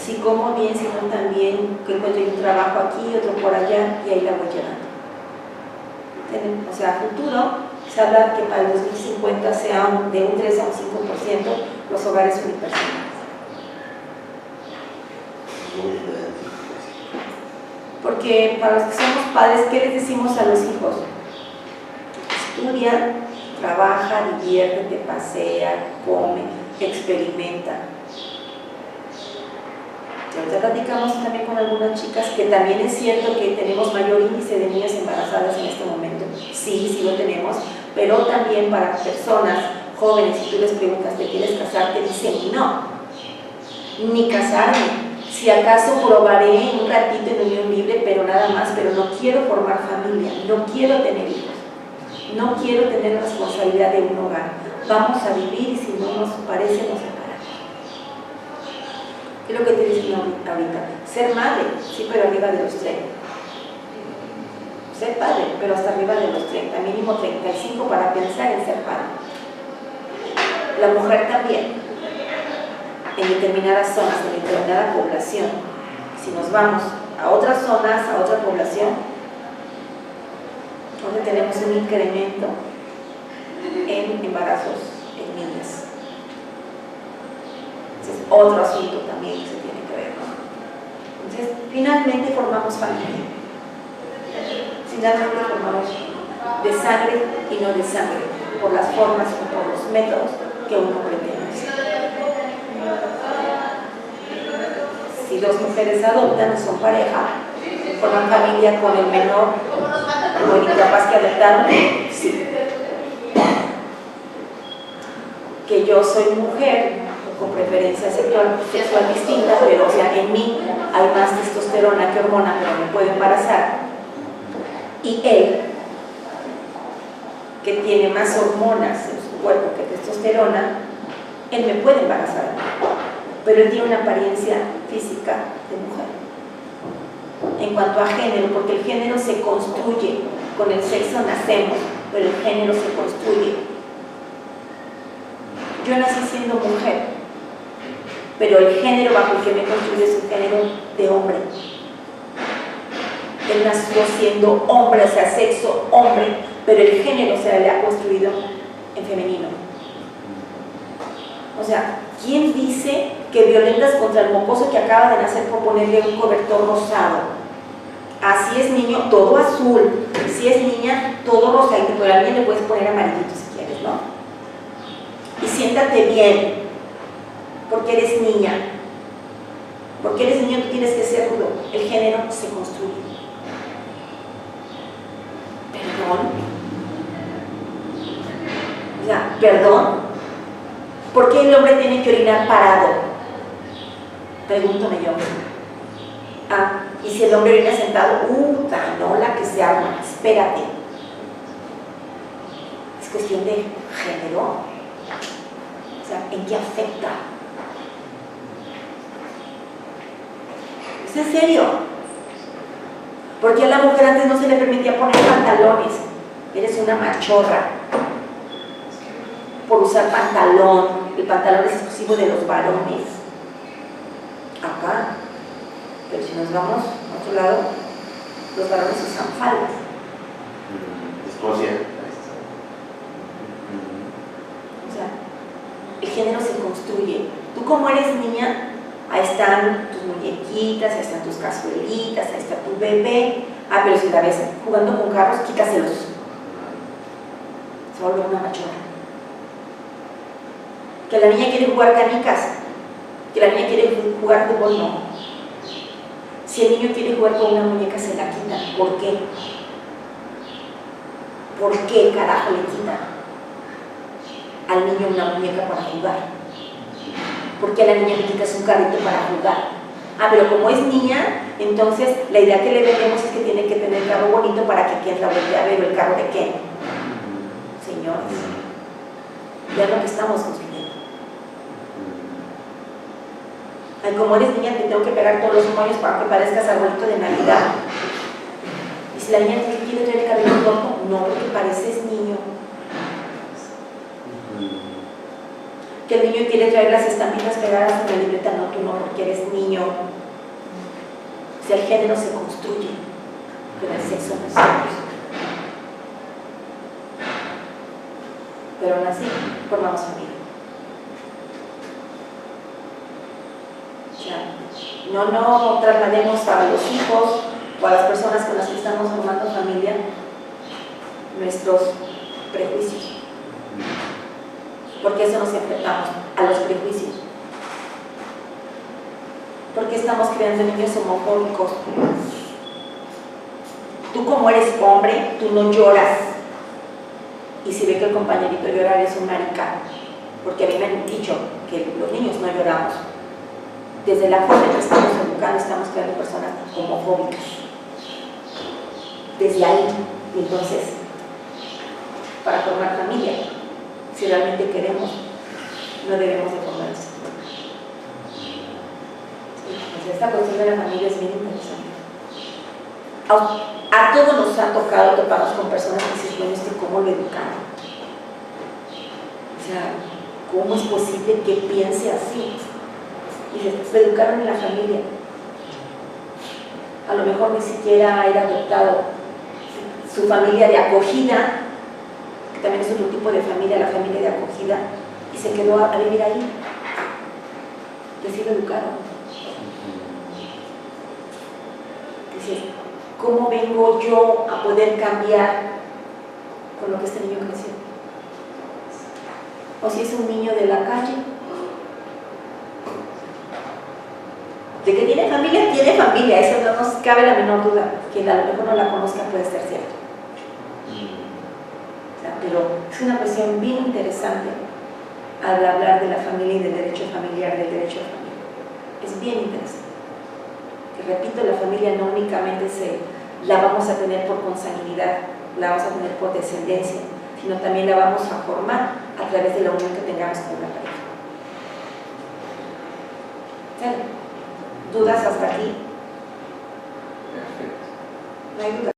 Si como bien, si no también, que encuentro un trabajo aquí, otro por allá, y ahí la voy llevando. O sea, a futuro se habla que para el 2050 sea de un 3 a un 5% los hogares unipersonales. Porque para los que somos padres, ¿qué les decimos a los hijos? Estudia, trabaja, diviértete, pasea, come, experimenta. Ahorita platicamos también con algunas chicas que también es cierto que tenemos mayor índice de niñas embarazadas en este momento. Sí, sí lo tenemos, pero también para personas jóvenes, si tú les preguntas, ¿te quieres casar? Te dicen no, ni casarme. Si acaso probaré un ratito en unión libre, pero nada más, pero no quiero formar familia, no quiero tener hijos, no quiero tener la responsabilidad de un hogar. Vamos a vivir y si no nos parece, nos separamos. ¿Qué es lo que te dicen ahorita? Ser madre, sí, pero arriba de los 30. Ser padre, pero hasta arriba de los 30, mínimo 35 para pensar en ser padre. La mujer también, en determinadas zonas, en determinada población. Si nos vamos a otras zonas, a otra población, donde tenemos un incremento en embarazos en niñas. Ese es otro asunto también que se tiene que ver, ¿no? Entonces, finalmente formamos familia. Finalmente formamos de sangre y no de sangre, por las formas o por los métodos que uno pretende hacer. Si dos mujeres adoptan, son pareja, forman familia con el menor o el incapaz que adoptaron, sí. que yo soy mujer con preferencia sexual distinta, pero o sea, en mí hay más testosterona que hormona, pero me puedo embarazar. Y él, que tiene más hormonas en su cuerpo que testosterona, él me puede embarazar, pero él tiene una apariencia física de mujer. En cuanto a género, porque el género se construye, con el sexo nacemos, pero el género se construye. Yo nací siendo mujer, pero el género bajo el que me construye es un género de hombre. Él nació siendo hombre, o sea, sexo hombre, pero el género se le ha construido en femenino. O sea, ¿quién dice que violentas contra el mocoso que acaba de nacer por ponerle un cobertor rosado? Así es niño, todo azul. Si es niña, todo rosadito, pero a alguien le puedes poner amarillito si quieres, ¿no? Y siéntate bien, porque eres niña. Porque eres niño, tú tienes que ser rudo. El género se construye. ¿Perdón? O sea, ¿perdón? ¿Por qué el hombre tiene que orinar parado? Pregúntame yo. Ah, y si el hombre orina sentado, no, la que se arma, espérate. Es cuestión de género. O sea, ¿en qué afecta? ¿Es en serio? Porque a la mujer antes no se le permitía poner pantalones. Eres una machorra por usar pantalón. El pantalón es exclusivo de los varones. Acá. Pero si nos vamos a otro lado, los varones usan faldas. Escocia. O sea, el género se construye. Tú como eres niña, ahí están tus muñequitas, ahí están tus cazuelitas, ahí está tu bebé. Ah, pero si la ves jugando con carros, quítaselos. Se vuelve una machorra. Que la niña quiere jugar canicas, que la niña quiere jugar fútbol, no. Si el niño quiere jugar con una muñeca, se la quita. ¿Por qué? ¿Por qué carajo le quita al niño una muñeca para jugar? ¿Por qué a la niña le quitas un carrito para jugar? Ah, pero como es niña, entonces la idea que le vendemos es que tiene que tener el carro bonito para que quien la voltee a ver, o el carro de Ken. Señores, ya lo que estamos construyendo. Ay, como eres niña, te tengo que pegar todos los moños para que parezcas arbolito de Navidad. Y si la niña quiere traer el cabello corto, no, porque pareces niño. Que el niño quiere traer las estampitas pegadas en la libreta, no, tú no, porque eres niño. O sea, el género se construye, pero el sexo no se construye. Pero aún así, formamos familia. No traslademos a los hijos o a las personas con las que estamos formando familia nuestros prejuicios, porque eso nos enfrentamos a los prejuicios. Porque estamos creando niños homofóbicos. Tú como eres hombre, tú no lloras, y si ve que el compañerito llora, eres un marica, porque a mí me han dicho que los niños no lloramos. Desde la forma en que estamos educando, estamos creando personas homofóbicas. Desde ahí. Entonces, para formar familia, si realmente queremos, no debemos de formar eso. Entonces, esta cuestión de la familia es bien interesante. A todos nos ha tocado toparnos con personas que dicen, bueno, ¿cómo lo educaron? O sea, ¿cómo es posible que piense así? Y se educaron en la familia. A lo mejor ni siquiera era adoptado. Su familia de acogida, que también es otro tipo de familia, la familia de acogida, y se quedó a vivir ahí. Y así lo educaron. Dice, ¿cómo vengo yo a poder cambiar con lo que este niño creció? O si es un niño de la calle. De que tiene familia, eso no nos cabe la menor duda. Quien a lo mejor no la conozca puede ser cierto. O sea, pero es una cuestión bien interesante al hablar de la familia y del derecho familiar, del derecho de familia. Es bien interesante. Que repito, la familia no únicamente la vamos a tener por consanguinidad, la vamos a tener por descendencia, sino también la vamos a formar a través de la unión que tengamos con la pareja. ¿Dudas hasta aquí? Perfecto. No hay dudas.